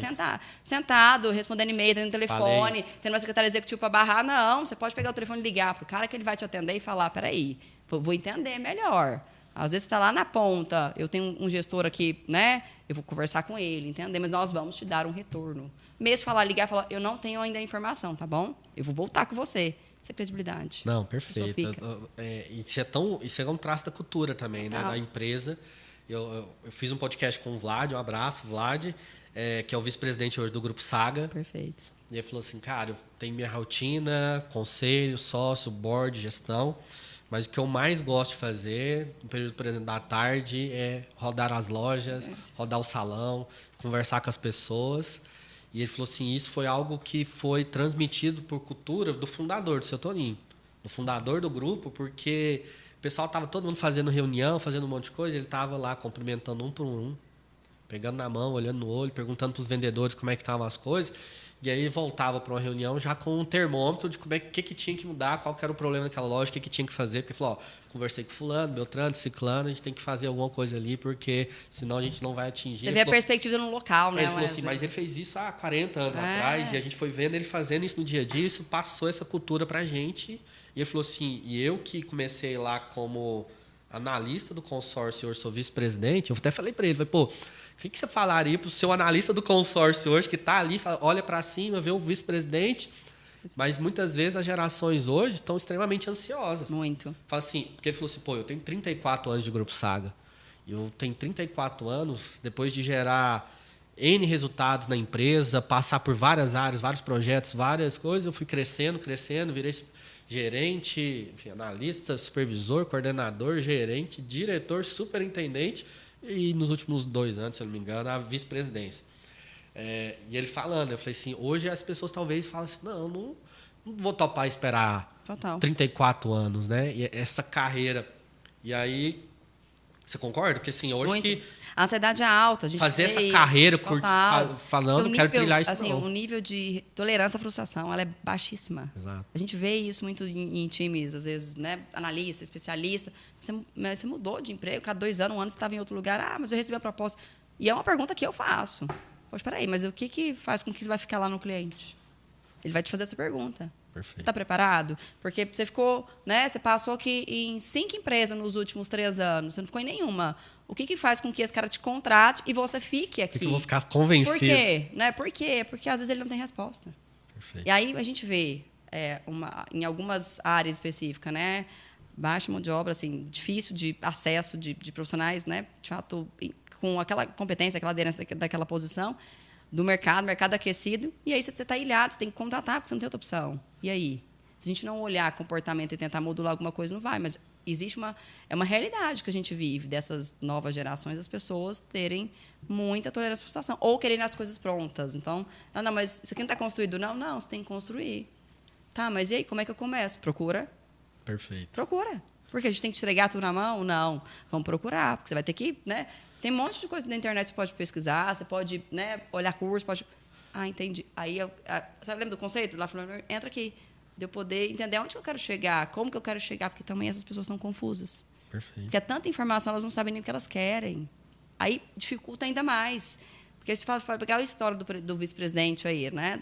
sentado, respondendo e-mail, dando telefone, tendo uma secretária executiva para barrar. Não, você pode pegar o telefone e ligar para o cara que ele vai te atender e falar, peraí, vou entender melhor. Às vezes você está lá na ponta, eu tenho um gestor aqui, né? Eu vou conversar com ele, entender, mas nós vamos te dar um retorno. Mesmo ligar e falar, eu não tenho ainda a informação, tá bom? Eu vou voltar com você. Isso é credibilidade. Não, perfeito. Isso é um traço da cultura também, né? Da empresa. Eu fiz um podcast com o Vlad, um abraço, Vlad, que é o vice-presidente hoje do Grupo Saga. Perfeito. E ele falou assim, cara, eu tenho minha rotina, conselho, sócio, board, gestão, mas o que eu mais gosto de fazer, no período, por exemplo, da tarde, é rodar as lojas, rodar o salão, conversar com as pessoas. E ele falou assim, isso foi algo que foi transmitido por cultura do fundador do Seu Toninho, do fundador do grupo, porque o pessoal estava todo mundo fazendo reunião, fazendo um monte de coisa, ele estava lá cumprimentando um por um, pegando na mão, olhando no olho, perguntando para os vendedores como é que estavam as coisas. E aí voltava para uma reunião já com um termômetro de como que tinha que mudar, qual que era o problema daquela loja, o que tinha que fazer. Porque falou, conversei com fulano, Beltrano, Ciclano, a gente tem que fazer alguma coisa ali, porque senão a gente não vai atingir. Você vê a perspectiva no local, né? Ele falou assim, mas ele fez isso há 40 anos atrás, e a gente foi vendo ele fazendo isso no dia a dia, isso passou essa cultura pra gente. E ele falou assim, e eu que comecei lá como analista do consórcio, hoje sou vice-presidente, eu até falei para ele, pô, o que você falaria para o seu analista do consórcio hoje, que está ali, olha para cima, vê o vice-presidente, mas muitas vezes as gerações hoje estão extremamente ansiosas. Muito. Fala assim, porque ele falou assim, pô, eu tenho 34 anos de Grupo Saga, eu tenho 34 anos, depois de gerar N resultados na empresa, passar por várias áreas, vários projetos, várias coisas, eu fui crescendo, virei gerente, enfim, analista, supervisor, coordenador, gerente, diretor, superintendente, e nos últimos 2 anos, se eu não me engano, a vice-presidência. E ele falando, eu falei assim, hoje as pessoas talvez falam assim, não vou topar esperar 34 anos, né? E essa carreira. E aí, você concorda? Porque assim, hoje muito. que... A ansiedade é alta. A gente fazer essa carreira, falando, quero trilhar isso assim, não. O nível de tolerância à frustração, ela é baixíssima. Exato. A gente vê isso muito em times, às vezes, né? Analista, especialista. Mas você mudou de emprego, cada 2 anos, 1 ano você estava em outro lugar. Mas eu recebi a proposta. E é uma pergunta que eu faço. Poxa, peraí, mas o que faz com que você vai ficar lá no cliente? Ele vai te fazer essa pergunta. Perfeito. Você está preparado? Porque você ficou, né? Você passou aqui em 5 empresas nos últimos 3 anos. Você não ficou em nenhuma. O que faz com que esse cara te contrate e você fique aqui? Porque eu vou ficar convencido. Por quê? Né? Por quê? Porque às vezes ele não tem resposta. Perfeito. E aí a gente vê em algumas áreas específicas, né? Baixa mão de obra, assim, difícil de acesso de profissionais, né? De fato, com aquela competência, aquela aderência daquela posição do mercado aquecido. E aí você está ilhado, você tem que contratar porque você não tem outra opção. E aí? Se a gente não olhar comportamento e tentar modular alguma coisa, não vai. Mas existe uma realidade que a gente vive dessas novas gerações, as pessoas terem muita tolerância à frustração ou quererem as coisas prontas. Então, não, mas isso aqui não está construído. Não, você tem que construir. Tá, mas e aí, como é que eu começo? Procura. Perfeito. Procura. Porque a gente tem que entregar tudo na mão? Não. Vamos procurar, porque você vai ter que, né? Tem um monte de coisa na internet que você pode pesquisar, você pode, né, olhar curso, pode... Ah, entendi. Aí, sabe, lembra do conceito? Lá falando, entra aqui. De eu poder entender onde eu quero chegar, como que eu quero chegar, porque também essas pessoas estão confusas. Perfeito. Porque é tanta informação, elas não sabem nem o que elas querem. Aí dificulta ainda mais. Porque se fala pegar a história do vice-presidente aí, né?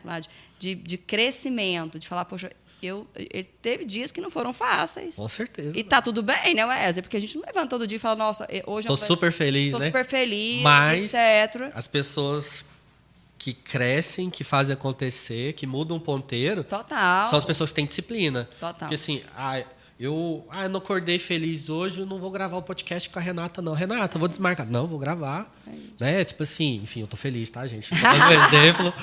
De crescimento, de falar, poxa, ele teve dias que não foram fáceis. Com certeza. E tá tudo bem, né, Wesley? Porque a gente não levanta todo dia e fala, nossa, hoje Tô super feliz, né? Tô super feliz, mas etc. As pessoas que crescem, que fazem acontecer, que mudam um ponteiro, Total. são as pessoas que têm disciplina. Total. Porque assim, eu não acordei feliz hoje, eu não vou gravar o podcast com a Renata, não. Renata, eu vou desmarcar. Não, vou gravar. Né? Tipo assim, enfim, eu tô feliz, tá, gente? Tô dando um exemplo.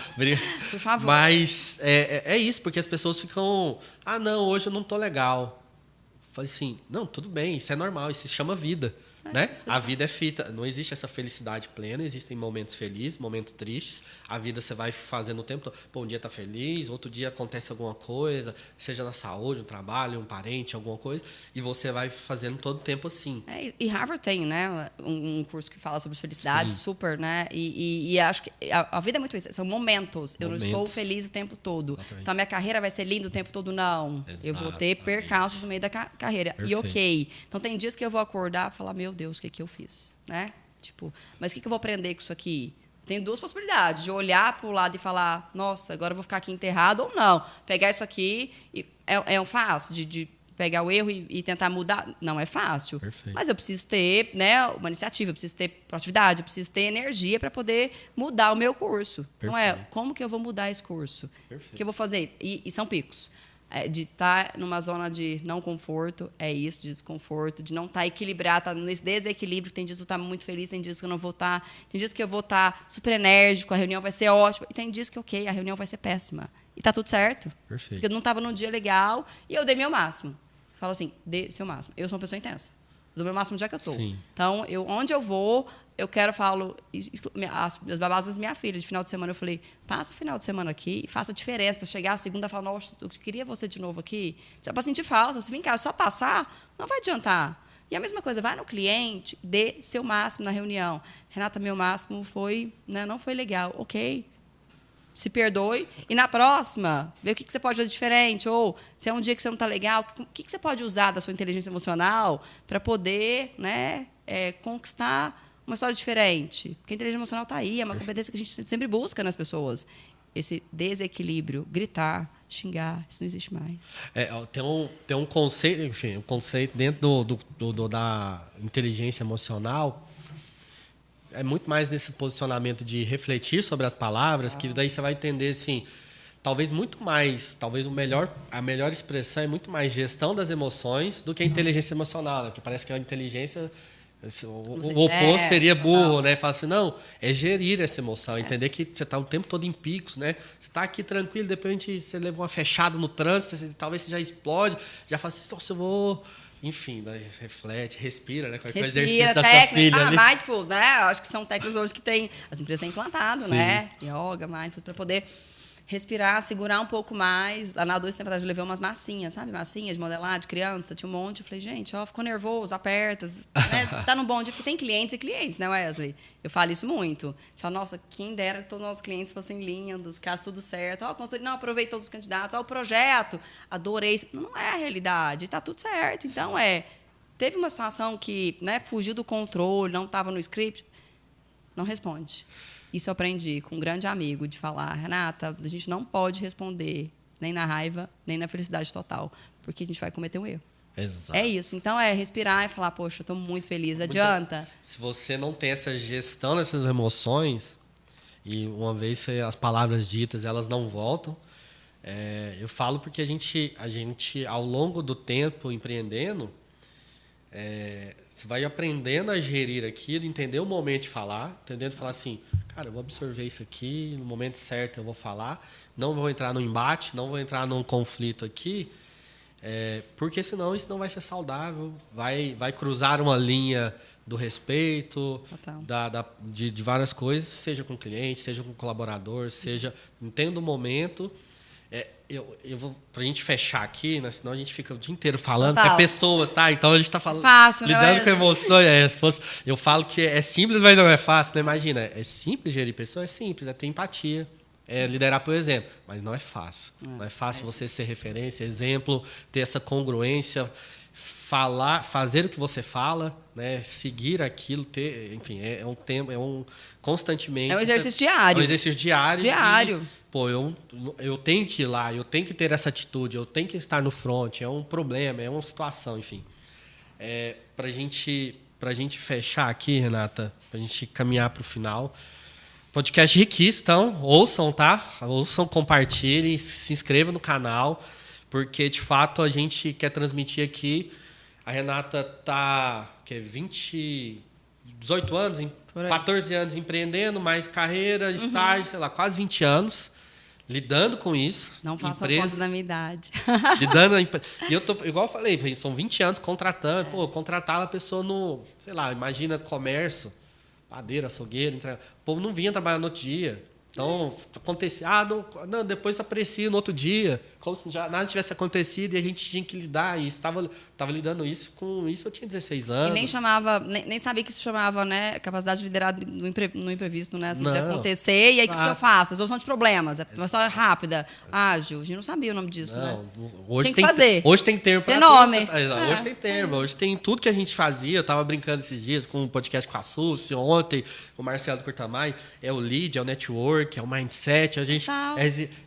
Por favor. Mas é isso, porque as pessoas ficam... não, hoje eu não tô legal. Falei assim, não, tudo bem, isso é normal, isso se chama vida. Né? A vida é fita, não existe essa felicidade plena, existem momentos felizes, momentos tristes. A vida você vai fazendo o tempo todo. Pô, um dia tá feliz, outro dia acontece alguma coisa, seja na saúde, no trabalho, um parente, alguma coisa, e você vai fazendo todo o tempo assim. E Harvard tem, né, um curso que fala sobre felicidade, Sim. super, né? E acho que a vida é muito isso, são momentos. Eu não estou feliz o tempo todo. Exatamente. Então, a minha carreira vai ser linda o tempo todo, não. Exatamente. Eu vou ter percalços no meio da carreira. Perfeito. E ok. Então, tem dias que eu vou acordar e falar, meu Deus, o que eu fiz, né? Tipo, mas o que eu vou aprender com isso aqui? Tem 2 possibilidades, de olhar para o lado e falar, nossa, agora eu vou ficar aqui enterrado, ou não. Pegar isso aqui, é fácil de pegar o erro e tentar mudar. Não é fácil. Perfeito. Mas eu preciso ter, né, uma iniciativa, eu preciso ter proatividade, eu preciso ter energia para poder mudar o meu curso. Perfeito. Não é, como que eu vou mudar esse curso? Perfeito. O que eu vou fazer? E são picos. De estar numa zona de não conforto, é isso, de desconforto, de não estar equilibrado, estar nesse desequilíbrio. Tem dias que eu vou estar muito feliz, tem dias que eu não vou estar, tem dias que eu vou estar super enérgico, a reunião vai ser ótima, e tem dias que, ok, a reunião vai ser péssima. E está tudo certo. Perfeito. Porque eu não estava num dia legal e eu dei meu máximo. Falo assim, dê seu máximo. Eu sou uma pessoa intensa. Eu dou meu máximo já que eu estou. Então, onde eu vou, eu falo, as babás das minha filha, de final de semana, eu falei, passa o final de semana aqui e faça a diferença para chegar a segunda e falar, nossa, eu queria você de novo aqui. Para sentir falta, você vem cá, só passar, não vai adiantar. E a mesma coisa, vai no cliente, dê seu máximo na reunião. Renata, meu máximo foi, né, não foi legal. Ok, se perdoe. E na próxima, vê o que você pode fazer diferente. Ou, se é um dia que você não está legal, o que você pode usar da sua inteligência emocional para poder, né, conquistar uma história diferente. Porque a inteligência emocional está aí, é uma competência que a gente sempre busca nas pessoas. Esse desequilíbrio, gritar, xingar, isso não existe mais. Tem um conceito, enfim, um conceito dentro da inteligência emocional. É muito mais nesse posicionamento de refletir sobre as palavras, que daí você vai entender, assim, talvez a melhor expressão é muito mais gestão das emoções do que a inteligência emocional, né? Porque parece que a inteligência, o oposto seria burro, né? Fala assim, não, é gerir essa emoção, entender que você está o tempo todo em picos, né? Você está aqui tranquilo, de repente você leva uma fechada no trânsito, talvez você já explode, já fala assim, nossa, eu vou... Enfim, daí reflete, respira, né? Qualquer exercício da sua filha ali. Mindful, né? Acho que são técnicas hoje que as empresas têm implantado, né? Yoga, mindful, para poder respirar, segurar um pouco mais. Lá na 2 tempos atrás eu levei umas massinhas, sabe? Massinhas de modelar, de criança, tinha um monte. Eu falei, gente, ficou nervoso, aperta, né? Tá num bom dia, porque tem clientes e clientes, né, Wesley? Eu falo isso muito. Eu falo, nossa, quem dera que todos os nossos clientes fossem lindos, ficasse tudo certo. Não, aproveitei todos os candidatos. O projeto, adorei. Não é a realidade, tá tudo certo. Então, teve uma situação que, né, fugiu do controle, não estava no script, não responde. Isso eu aprendi com um grande amigo, de falar, Renata, a gente não pode responder nem na raiva, nem na felicidade total, porque a gente vai cometer um erro. Exato. É isso. Então, respirar e falar, poxa, eu estou muito feliz. Adianta. Se você não tem essa gestão dessas emoções, e uma vez as palavras ditas, elas não voltam, eu falo porque a gente, ao longo do tempo empreendendo, você vai aprendendo a gerir aquilo, entender o momento de falar, entendendo falar assim, cara, eu vou absorver isso aqui, no momento certo eu vou falar, não vou entrar no embate, não vou entrar num conflito aqui, porque senão isso não vai ser saudável, vai cruzar uma linha do respeito, de várias coisas, seja com o cliente, seja com o colaborador, seja, entenda o momento. Eu vou, pra gente fechar aqui, né? Senão a gente fica o dia inteiro falando, que é pessoas, tá? Então a gente tá falando, lidando com emoções. Eu falo que é simples, mas não é fácil, né? Imagina, é simples gerir pessoas, é simples, ter empatia, liderar por exemplo, mas não é fácil. Não é fácil você ser referência, exemplo, ter essa congruência, fazer o que você fala, né? Seguir aquilo, enfim, constantemente. É um exercício diário. É um exercício diário. Diário. Eu tenho que ir lá, eu tenho que ter essa atitude, eu tenho que estar no front, é um problema, é uma situação, enfim. Pra gente fechar aqui, Renata, pra gente caminhar para o final. Podcast riquíssimo, então, ouçam, tá? Ouçam, compartilhem, se inscrevam no canal, porque, de fato, a gente quer transmitir aqui. A Renata tá 18 anos, 14 anos empreendendo, mais carreira, estágio, sei lá, quase 20 anos. Lidando com isso. Não façam conta da minha idade. E eu tô, igual eu falei, são 20 anos contratando. Pô, contratava a pessoa no, sei lá, imagina comércio, padeiro, açougueiro. O povo não vinha trabalhar no outro dia. Então, acontecia. Não, depois aprecia no outro dia. Como se já nada tivesse acontecido e a gente tinha que lidar. E estava lidando com isso, eu tinha 16 anos. E nem chamava, nem sabia que isso chamava, né, capacidade de liderar no imprevisto, né? Assim, de acontecer. E aí, o que eu faço? Resolução de problemas. É uma história rápida, ágil. A gente não sabia o nome disso, né? Hoje tem que fazer. Hoje tem termo para nome. Hoje tem termo. Hoje tem tudo que a gente fazia. Eu estava brincando esses dias com um podcast com a Suzy, ontem, com o Marcelo do Curtamai. É o lead, é o network, é o mindset. A gente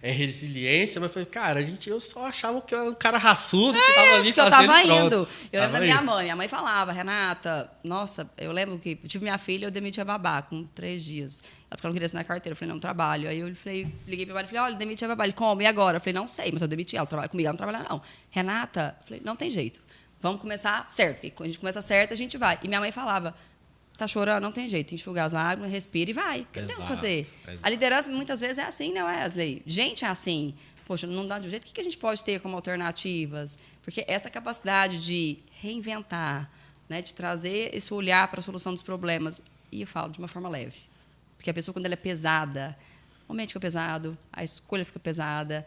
é resiliência. Mas eu falei, cara, eu só achava que eu era um cara raçudo que estava ali fazendo. Eu tava indo. Eu lembro da minha mãe. Minha mãe falava, Renata, nossa, eu lembro que eu tive minha filha, eu demiti a babá com 3 dias. Porque ela não queria assinar carteira. Eu falei, não, trabalho. Aí eu liguei para o marido e falei, olha, demiti a babá. Ele, como? E agora? Eu falei, não sei, mas eu demiti ela. Trabalha comigo, ela não trabalha não. Renata, eu falei, não tem jeito. Vamos começar certo. Porque quando a gente começa certo, a gente vai. E minha mãe falava, tá chorando, não tem jeito. Enxugar as lágrimas, respira e vai. O que tem que fazer? A liderança, muitas vezes, é assim, né, Wesley? Gente é assim. Poxa, não dá de um jeito. O que a gente pode ter como alternativas? Porque essa capacidade de reinventar, né, de trazer esse olhar para a solução dos problemas, e eu falo de uma forma leve. Porque a pessoa, quando ela é pesada, o momento fica pesado, a escolha fica pesada,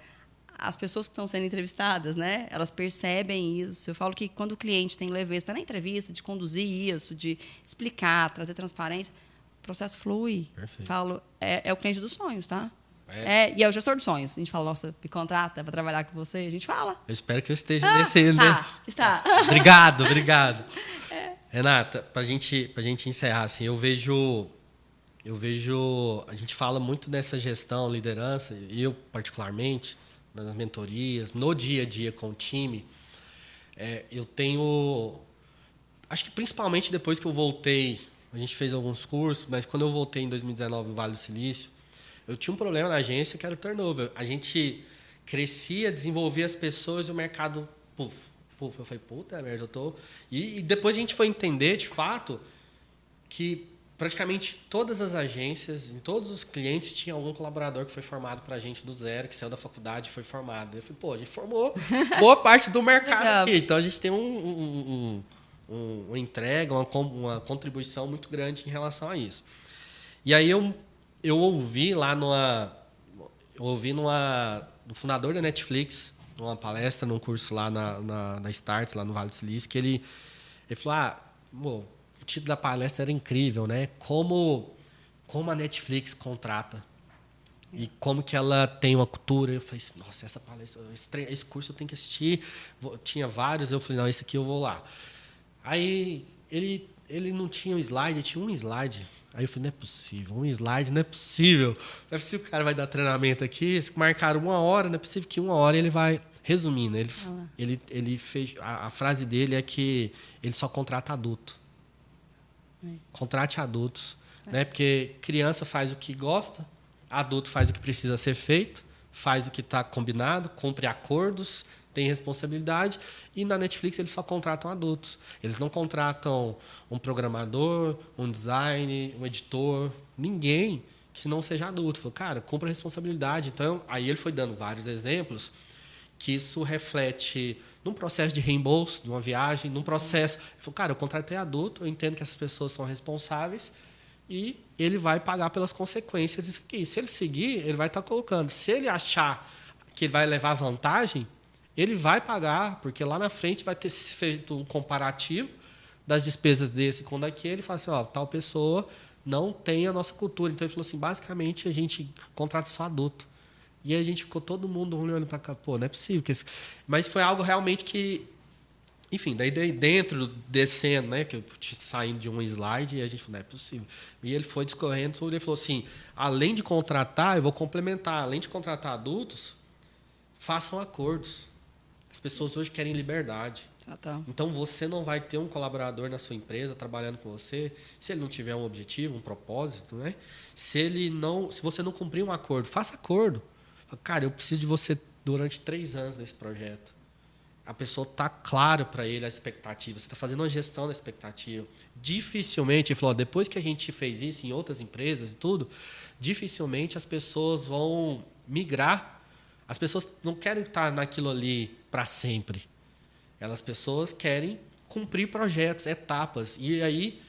as pessoas que estão sendo entrevistadas, né, elas percebem isso. Eu falo que quando o cliente tem leveza na entrevista, de conduzir isso, de explicar, trazer transparência, o processo flui. Perfeito. Falo, é o cliente dos sonhos, tá? É. E é o gestor dos sonhos. A gente fala, nossa, me contrata para trabalhar com você. A gente fala. Eu espero que eu esteja nesse... Está. Obrigado. Renata, pra gente encerrar, assim, eu vejo... A gente fala muito dessa gestão, liderança, e eu particularmente, nas mentorias, no dia a dia com o time, eu tenho... Acho que principalmente depois que eu voltei, a gente fez alguns cursos, mas quando eu voltei em 2019 no Vale do Silício, eu tinha um problema na agência que era o turnover. A gente crescia, desenvolvia as pessoas e o mercado, puf. Eu falei, puta merda, eu tô... E depois a gente foi entender, de fato, que praticamente todas as agências, em todos os clientes, tinha algum colaborador que foi formado pra gente do zero, que saiu da faculdade e foi formado. Eu falei, a gente formou boa parte do mercado aqui. Então a gente tem uma entrega, uma contribuição muito grande em relação a isso. E aí eu ouvi lá no fundador da Netflix, numa palestra, num curso lá na Starts, lá no Vale do Silício, que ele falou, o título da palestra era incrível, né? Como a Netflix contrata e como que ela tem uma cultura. Eu falei assim, nossa, essa palestra, esse curso eu tenho que assistir. Tinha vários, eu falei, não, esse aqui eu vou lá. Aí ele não tinha um slide, tinha um slide. Aí eu falei, não é possível, um slide, não é possível. Não é possível que o cara vai dar treinamento aqui, eles marcaram 1 hora, não é possível que 1 hora ele vai... Resumindo, ele fez... A frase dele é que ele só contrata adulto. Contrate adultos. Né? Porque criança faz o que gosta, adulto faz o que precisa ser feito, faz o que está combinado, cumpre acordos, tem responsabilidade. E na Netflix eles só contratam adultos. Eles não contratam um programador, um design, um editor, ninguém que não seja adulto. Falou, cara, cumpre a responsabilidade. Então, aí ele foi dando vários exemplos que isso reflete num processo de reembolso, de uma viagem, num processo... Ele falou, cara, eu contratei adulto, eu entendo que essas pessoas são responsáveis e ele vai pagar pelas consequências disso aqui. Se ele seguir, ele vai estar colocando. Se ele achar que ele vai levar vantagem, ele vai pagar, porque lá na frente vai ter feito um comparativo das despesas desse com daquele e fala assim, tal pessoa não tem a nossa cultura. Então, ele falou assim, basicamente, a gente contrata só adulto. E aí a gente ficou todo mundo olhando para cá, não é possível. Mas foi algo realmente que... Enfim, daí dentro, descendo, né? Que eu saindo de um slide, e a gente falou, não é possível. E ele foi discorrendo, ele falou assim, além de contratar, eu vou complementar, além de contratar adultos, façam acordos. As pessoas hoje querem liberdade. Então, você não vai ter um colaborador na sua empresa trabalhando com você se ele não tiver um objetivo, um propósito, né? Se você não cumprir um acordo, faça acordo. Cara, eu preciso de você durante 3 anos nesse projeto. A pessoa está claro para ele a expectativa. Você está fazendo uma gestão da expectativa. Dificilmente, ele falou, depois que a gente fez isso em outras empresas e tudo, dificilmente as pessoas vão migrar. As pessoas não querem estar naquilo ali para sempre. As pessoas querem cumprir projetos, etapas. E aí,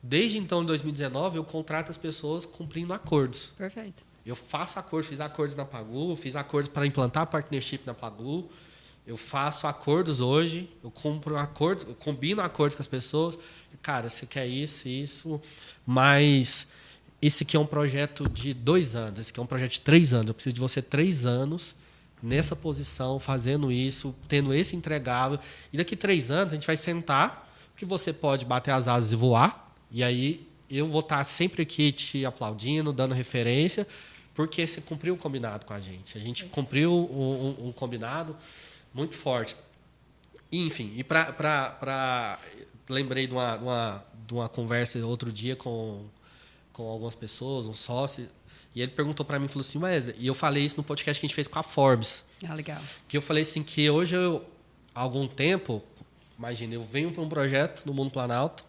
desde então, em 2019, eu contrato as pessoas cumprindo acordos. Perfeito. Eu faço acordos, fiz acordos na Pagu, fiz acordos para implantar partnership na Pagu. Eu faço acordos hoje, eu cumpro acordos, eu combino acordos com as pessoas. Cara, você quer isso, mas esse aqui é um projeto de 2 anos, esse aqui é um projeto de 3 anos. Eu preciso de você 3 anos nessa posição, fazendo isso, tendo esse entregável. E daqui 3 anos a gente vai sentar, que você pode bater as asas e voar. E aí eu vou estar sempre aqui te aplaudindo, dando referência, porque você cumpriu o combinado com a gente. A gente cumpriu um combinado muito forte. Enfim, e lembrei de uma conversa outro dia com algumas pessoas, um sócio, e ele perguntou para mim, falou assim, Wesley, e eu falei isso no podcast que a gente fez com a Forbes. Legal. Que eu falei assim, que hoje, há algum tempo, imagina, eu venho para um projeto no Mundo Planalto,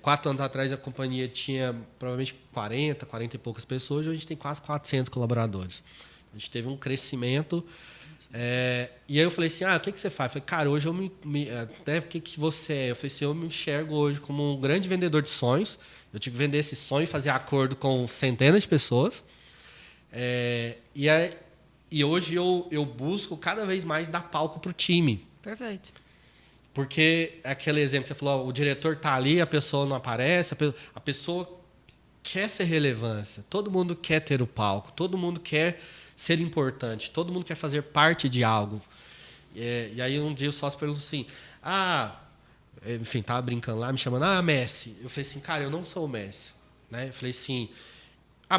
4 anos atrás a companhia tinha provavelmente 40 e poucas pessoas, hoje a gente tem quase 400 colaboradores. A gente teve um crescimento. E aí eu falei assim, o que você faz? Eu falei, cara, hoje o que você é? Eu falei assim, eu me enxergo hoje como um grande vendedor de sonhos. Eu tive que vender esse sonho e fazer acordo com centenas de pessoas. E E hoje eu busco cada vez mais dar palco pro time. Perfeito. Porque aquele exemplo que você falou, o diretor tá ali, a pessoa não aparece, a pessoa quer ser relevância, todo mundo quer ter o palco, todo mundo quer ser importante, todo mundo quer fazer parte de algo. E aí um dia o sócio perguntou assim, enfim, tava brincando lá, me chamando, Messi. Eu falei assim, cara, eu não sou o Messi. Né? Eu falei assim,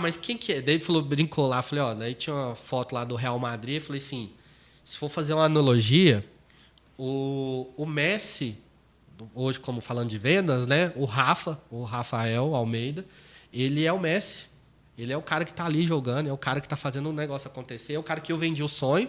mas quem que é? Daí ele falou, brincou lá, falei, daí tinha uma foto lá do Real Madrid, eu falei assim, se for fazer uma analogia, o Messi, hoje como falando de vendas, né? O Rafael Almeida, ele é o Messi. Ele é o cara que está ali jogando, é o cara que está fazendo o negócio acontecer, é o cara que eu vendi o sonho.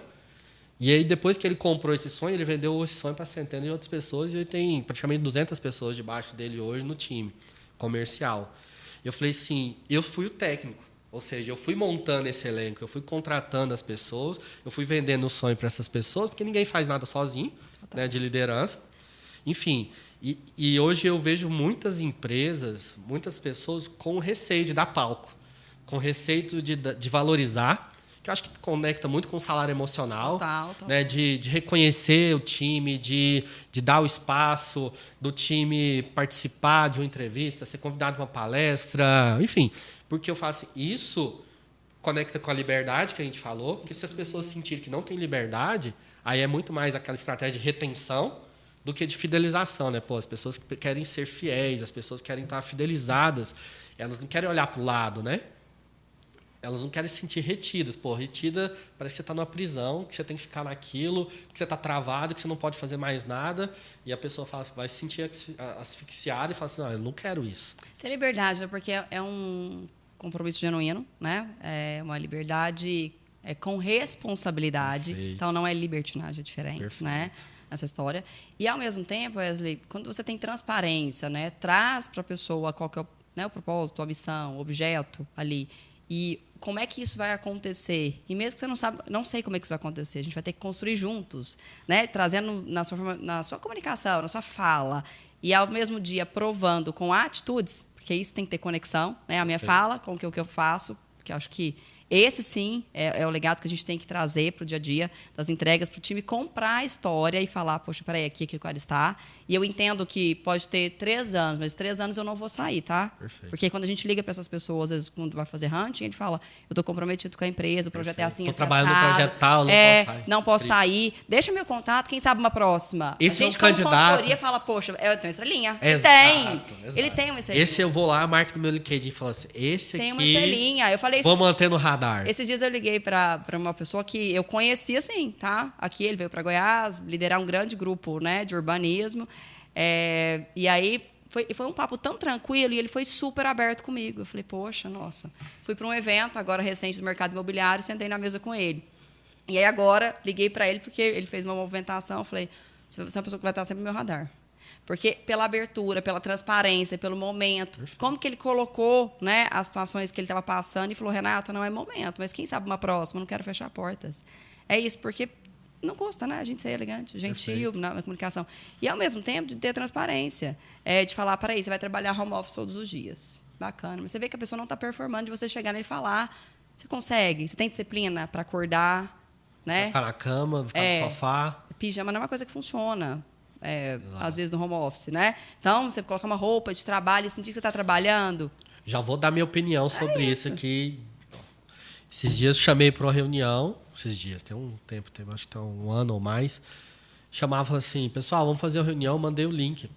E aí, depois que ele comprou esse sonho, ele vendeu esse sonho para centenas de outras pessoas e ele tem praticamente 200 pessoas debaixo dele hoje no time comercial. Eu falei assim, eu fui o técnico. Ou seja, eu fui montando esse elenco, eu fui contratando as pessoas, eu fui vendendo o sonho para essas pessoas, porque ninguém faz nada sozinho, né, de liderança. Enfim, e hoje eu vejo muitas empresas, muitas pessoas com receio de dar palco, com receio de valorizar, que eu acho que conecta muito com o salário emocional, Total. Né, de reconhecer o time, de dar o espaço do time participar de uma entrevista, ser convidado para uma palestra, enfim. Porque eu faço isso, conecta com a liberdade que a gente falou, porque se as pessoas sentirem que não tem liberdade, aí é muito mais aquela estratégia de retenção do que de fidelização, né? Pô, as pessoas querem ser fiéis, as pessoas querem estar fidelizadas, elas não querem olhar para o lado, né? Elas não querem se sentir retidas. Pô, retida parece que você está numa prisão, que você tem que ficar naquilo, que você está travado, que você não pode fazer mais nada. E a pessoa vai se sentir asfixiada e fala assim, não, eu não quero isso. Ter liberdade, né? Porque é um compromisso genuíno, né? É uma liberdade com responsabilidade. Perfeito. Então, não é libertinagem, é diferente, perfeito, né? Essa história. E, ao mesmo tempo, Wesley, quando você tem transparência, né? Traz para a pessoa qual que é o propósito, a missão, o objeto ali. E como é que isso vai acontecer? E mesmo que você não sei como é que isso vai acontecer, a gente vai ter que construir juntos, né? Trazendo na sua comunicação, na sua fala, e ao mesmo dia provando com atitudes, porque isso tem que ter conexão, né? A minha fala com o que eu faço, porque eu acho que esse, sim, é o legado que a gente tem que trazer para o dia a dia, das entregas, para o time comprar a história e falar, poxa, peraí, aqui que eu quero estar. E eu entendo que pode ter 3 anos, mas 3 anos eu não vou sair, tá? Perfeito. Porque quando a gente liga para essas pessoas, às vezes, quando vai fazer hunting, a gente fala, eu estou comprometido com a empresa, o projeto perfeito. é assim, estou trabalhando no projeto tal, não posso sair. Deixa meu contato, quem sabe uma próxima. Esse a gente, é um candidato. consultoria, fala, poxa, eu tenho uma estrelinha. Exato. Ele tem uma estrelinha. Esse eu vou lá, marco no meu LinkedIn e falo assim, esse tem aqui... uma estrelinha. Eu falei, vou manter no radar. Esses dias eu liguei para uma pessoa que eu conheci, assim, tá? Aqui ele veio para Goiás, liderar um grande grupo, né, de urbanismo. E aí foi um papo tão tranquilo e ele foi super aberto comigo. Eu falei, poxa, nossa. Fui para um evento agora recente do mercado imobiliário, sentei na mesa com ele. E aí agora liguei para ele porque ele fez uma movimentação. Eu falei, você é uma pessoa que vai estar sempre no meu radar. Porque pela abertura, pela transparência, pelo momento, perfeito, como que ele colocou, né, as situações que ele estava passando e falou, Renata, não é momento, mas quem sabe uma próxima, não quero fechar portas. É isso, porque não custa, né? A gente ser elegante, gentil na comunicação. E, ao mesmo tempo, de ter transparência. De falar, peraí, você vai trabalhar home office todos os dias. Bacana. Mas você vê que a pessoa não está performando, de você chegar nele e falar, você consegue, você tem disciplina para acordar, né? Você ficar na cama, ficar no sofá. Pijama não é uma coisa que funciona. Às vezes no home office, né? Então, você coloca uma roupa de trabalho e sentir que você está trabalhando. Já vou dar minha opinião sobre isso aqui. Esses dias eu chamei para uma reunião, tem um tempo, acho que tem um ano ou mais, chamava assim, pessoal, vamos fazer uma reunião, mandei o link,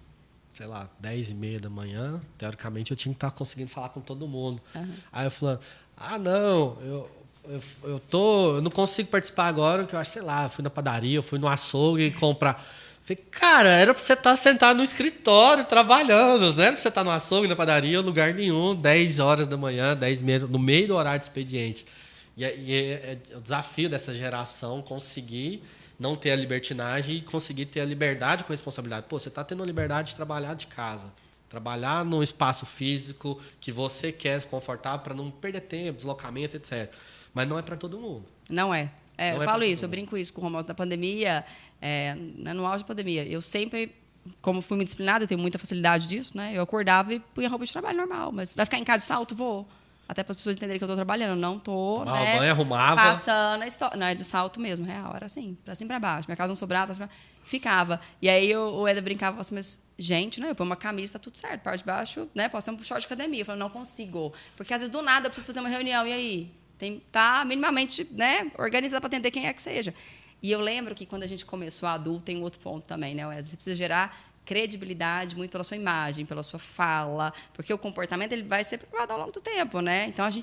sei lá, 10h30 da manhã, teoricamente eu tinha que estar conseguindo falar com todo mundo. Uhum. Aí eu falando, não, eu não consigo participar agora, porque eu acho, sei lá, fui na padaria, eu fui no açougue comprar... Falei, cara, era para você estar sentado no escritório, trabalhando, não era para você estar no açougue, na padaria, lugar nenhum, 10 horas da manhã, 10h30, no meio do horário de expediente. E é o desafio dessa geração conseguir não ter a libertinagem e conseguir ter a liberdade com responsabilidade. Pô, você está tendo a liberdade de trabalhar de casa, trabalhar num espaço físico que você quer confortável para não perder tempo, deslocamento, etc. Mas não é para todo mundo. Não é. Eu falo isso, eu brinco isso com o home office da pandemia, no auge da pandemia. Eu sempre, como fui muito disciplinada, eu tenho muita facilidade disso, né? Eu acordava e punha roupa de trabalho normal, mas vai ficar em casa de salto? Vou. até para as pessoas entenderem que eu estou trabalhando. Não estou, Tomava né, banho, arrumava. passando a história. Não, é de salto mesmo, real. Era assim, para cima e para baixo. Minha casa não sobrava, pra cima, ficava. E aí o Éder brincava e falava assim, mas, gente, né, eu ponho uma camisa, tá tudo certo. Parte de baixo, né, posso ter um short de academia. Eu falei, não consigo. Porque às vezes do nada eu preciso fazer uma reunião. E aí? Tá minimamente, né, organizada para atender quem é que seja. E eu lembro que quando a gente começou a adulto, tem um outro ponto também, né, Wesley? Você precisa gerar credibilidade muito pela sua imagem, pela sua fala, porque o comportamento ele vai ser preparado ao longo do tempo, né? Então eu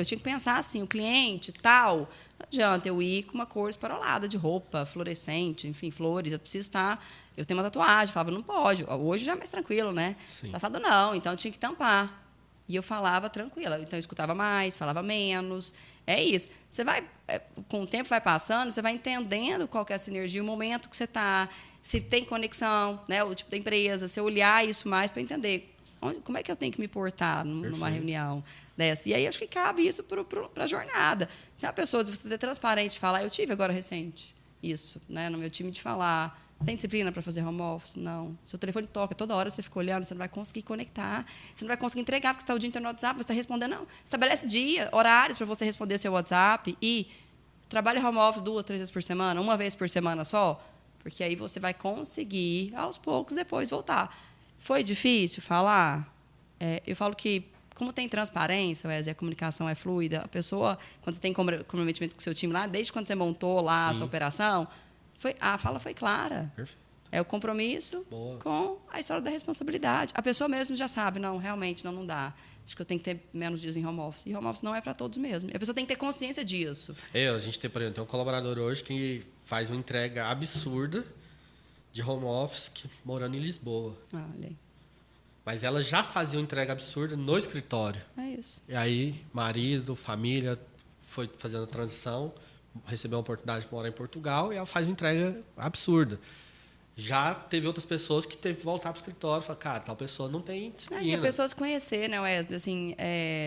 tinha que pensar assim, o cliente tal, não adianta eu ir com uma cor esparolada de roupa, fluorescente, enfim, flores, eu preciso estar, eu tenho uma tatuagem, falava, não pode. Hoje já é mais tranquilo, né? Sim. Passado não, então eu tinha que tampar. E eu falava tranquila, então eu escutava mais, falava menos. É isso. Você vai, com o tempo vai passando, você vai entendendo qual que é a sinergia, o momento que você está, se tem conexão, né, o tipo da empresa, você olhar isso mais para entender como é que eu tenho que me portar numa reunião dessa. E aí acho que cabe isso para a jornada. Se a pessoa, se você é transparente, falar, eu tive agora recente isso, né, no meu time de falar, tem disciplina para fazer home office? Não. Se o telefone toca toda hora, você fica olhando, você não vai conseguir conectar, você não vai conseguir entregar, porque você está o dia inteiro no WhatsApp, você está respondendo, não. Estabelece dia, horários para você responder seu WhatsApp e trabalhe home office 2, 3 vezes por semana, uma vez por semana só, porque aí você vai conseguir, aos poucos, depois voltar. Foi difícil falar? Eu falo que, como tem transparência, Wesley, a comunicação é fluida, a pessoa, quando você tem comprometimento com o seu time lá, desde quando você montou lá essa operação, a fala foi clara. Perfeito. É o compromisso com a história da responsabilidade. A pessoa mesmo já sabe, não, realmente não dá. Acho que eu tenho que ter menos dias em home office. E home office não é para todos mesmo. E a pessoa tem que ter consciência disso. A gente tem, por exemplo, tem um colaborador hoje que faz uma entrega absurda de home office morando em Lisboa. Olha aí. Mas ela já fazia uma entrega absurda no escritório. É isso. E aí, marido, família, foi fazendo a transição, recebeu uma oportunidade de morar em Portugal e ela faz uma entrega absurda. Já teve outras pessoas que teve que voltar para o escritório e falar, cara, tal pessoa não tem disciplina. E a pessoa se conhecer, né, Wesley? Assim,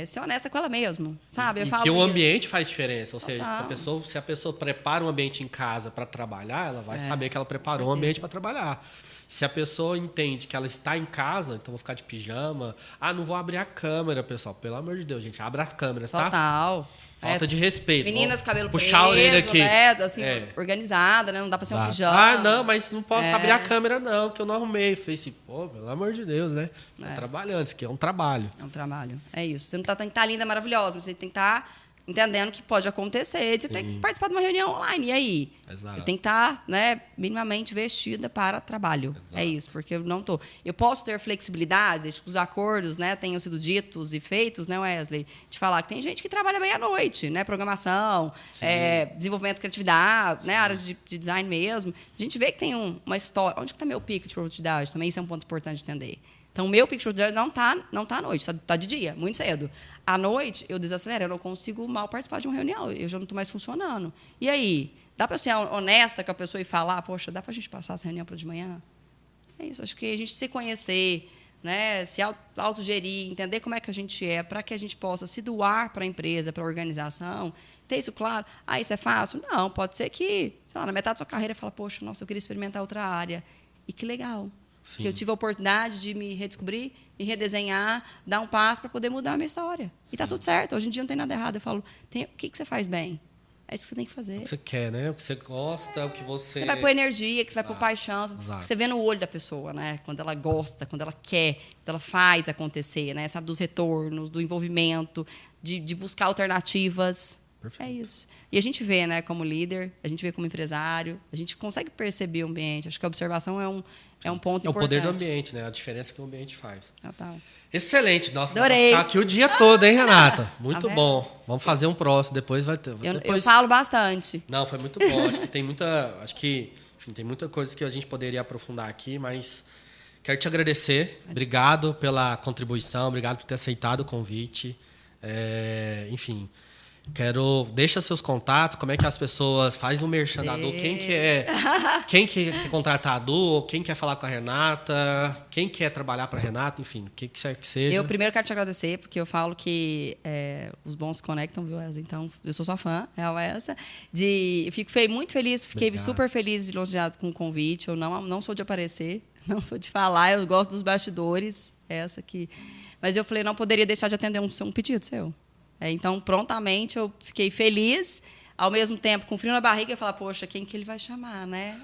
ser honesta com ela mesma, sabe? Eu falo que o ambiente faz diferença. Ou seja, Total. se a pessoa prepara um ambiente em casa para trabalhar, ela vai saber que ela preparou um ambiente para trabalhar. Se a pessoa entende que ela está em casa, então vou ficar de pijama. Não vou abrir a câmera, pessoal. Pelo amor de Deus, gente, abra as câmeras, tá? Total. Falta de respeito. Meninas, cabelo puxar a orelha aqui. Né? Assim, organizada, né? Não dá pra ser um pijama. Não, mas não posso abrir a câmera, não, que eu não arrumei. Eu falei assim, pelo amor de Deus, né? Tá trabalhando, isso aqui é um trabalho. É um trabalho, é isso. Você não tem que estar linda, maravilhosa, mas você tem que estar entendendo que pode acontecer, você tem que participar de uma reunião online. E aí? Exato. Eu tenho que estar, né, minimamente vestida para trabalho. Exato. É isso, porque eu não estou. Eu posso ter flexibilidade, desde que os acordos, né, tenham sido ditos e feitos, né, Wesley? De falar que tem gente que trabalha bem à noite, né? Programação, desenvolvimento de criatividade, né, áreas de design mesmo. A gente vê que tem uma história. Onde que está meu pico de produtividade? Também isso é um ponto importante de entender. Então, o meu pico de produtividade não está à noite, está de dia, muito cedo. À noite, eu desacelero, eu não consigo mal participar de uma reunião, eu já não estou mais funcionando. E aí, dá para eu ser honesta com a pessoa e falar, poxa, dá para a gente passar essa reunião para de manhã? É isso, acho que a gente se conhecer, né, se autogerir, entender como é que a gente é, para que a gente possa se doar para a empresa, para a organização, ter isso claro. Isso é fácil? Não, pode ser que, sei lá, na metade da sua carreira, fala, poxa, nossa, eu queria experimentar outra área. E que legal. Sim. Que eu tive a oportunidade de me redescobrir, me redesenhar, dar um passo para poder mudar a minha história. E está tudo certo. Hoje em dia não tem nada errado. Eu falo, o que você faz bem? É isso que você tem que fazer. O que você quer, né? O que você gosta, o que você... Você vai pôr energia, que você vai pôr paixão. Você vê no olho da pessoa, né? Quando ela gosta, quando ela quer, quando ela faz acontecer, né? Sabe, dos retornos, do envolvimento, de buscar alternativas. Perfeito. É isso. E a gente vê, né, como líder, a gente vê como empresário, a gente consegue perceber o ambiente. Acho que a observação é um ponto importante. É o poder do ambiente, né? A diferença que o ambiente faz. Total. Excelente. Nossa, adorei. Vai ficar aqui o dia todo, hein, Renata? Muito bom. Vamos fazer um próximo, depois vai ter. Eu falo bastante. Não, foi muito bom. Acho que tem muita coisa que a gente poderia aprofundar aqui, mas quero te agradecer. Obrigado pela contribuição, obrigado por ter aceitado o convite. Enfim... Deixa seus contatos, como é que as pessoas fazem um merchan da Adu, quem quer contratar a Adu, quem quer falar com a Renata, quem quer trabalhar para a Renata, enfim, o que quer que seja. Eu primeiro quero te agradecer, porque eu falo que os bons se conectam, viu, Wesley? Então, eu sou sua fã, real essa. Fico muito feliz, fiquei super feliz e elogiado com o convite. Eu não sou de aparecer, não sou de falar, eu gosto dos bastidores, essa aqui. Mas eu falei, não poderia deixar de atender um pedido seu. Então, prontamente, eu fiquei feliz, ao mesmo tempo, com frio na barriga, eu falava, poxa, quem que ele vai chamar, né?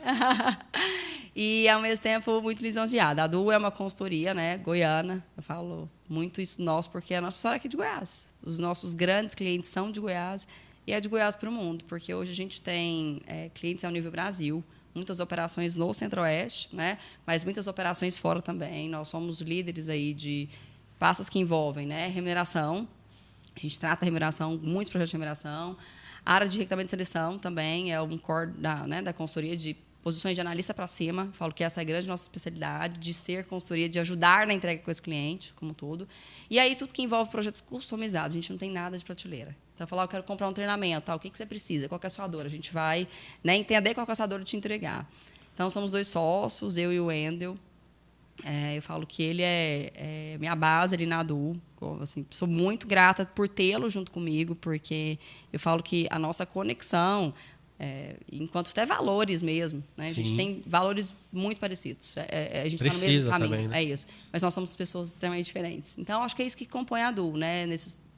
E, ao mesmo tempo, muito lisonjeada. A Du é uma consultoria, né, goiana. Eu falo muito isso nosso, porque é a nossa história aqui de Goiás. Os nossos grandes clientes são de Goiás e é de Goiás para o mundo, porque hoje a gente tem clientes ao nível Brasil, muitas operações no Centro-Oeste, né, mas muitas operações fora também. Nós somos líderes aí de pastas que envolvem, né, remuneração. A gente trata a remuneração, muitos projetos de remuneração. A área de recrutamento e seleção também é um core da consultoria de posições de analista para cima. Falo que essa é a grande nossa especialidade, de ser consultoria, de ajudar na entrega com esse cliente, como todo. E aí, tudo que envolve projetos customizados. A gente não tem nada de prateleira. Então, falar, eu quero comprar um treinamento, tal, o que você precisa, qual que é a sua dor? A gente vai, né, entender qual que é a sua dor e te entregar. Então, somos 2 sócios, eu e o Wendel. Eu falo que ele é minha base ali na ADU. Assim, sou muito grata por tê-lo junto comigo, porque eu falo que a nossa conexão, enquanto até valores mesmo, né? A gente tem valores muito parecidos. A gente está no mesmo caminho, também, né? É isso. Mas nós somos pessoas extremamente diferentes. Então, acho que é isso que compõe a ADU, né?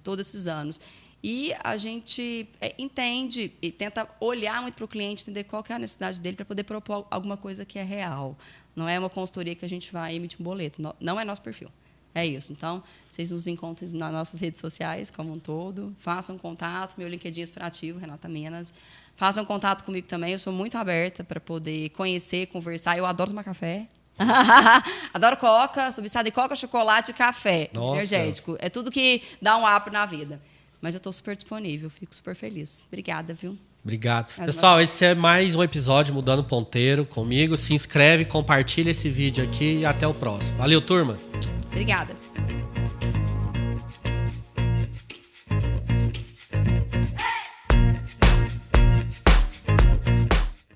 Todos esses anos. E a gente entende e tenta olhar muito para o cliente, entender qual que é a necessidade dele para poder propor alguma coisa que é real. Não é uma consultoria que a gente vai emitir um boleto. Não é nosso perfil. É isso. Então, vocês nos encontram nas nossas redes sociais como um todo. Façam contato. Meu LinkedIn é super ativo, Renata Menas. Façam contato comigo também. Eu sou muito aberta para poder conhecer, conversar. Eu adoro tomar café. Adoro coca. Sou viciada em coca, chocolate e café. Nossa. Energético. É tudo que dá um up na vida. Mas eu estou super disponível. Fico super feliz. Obrigada, viu? Obrigado. Pessoal, esse é mais um episódio Mudando Ponteiro comigo. Se inscreve, compartilha esse vídeo aqui e até o próximo. Valeu, turma. Obrigada.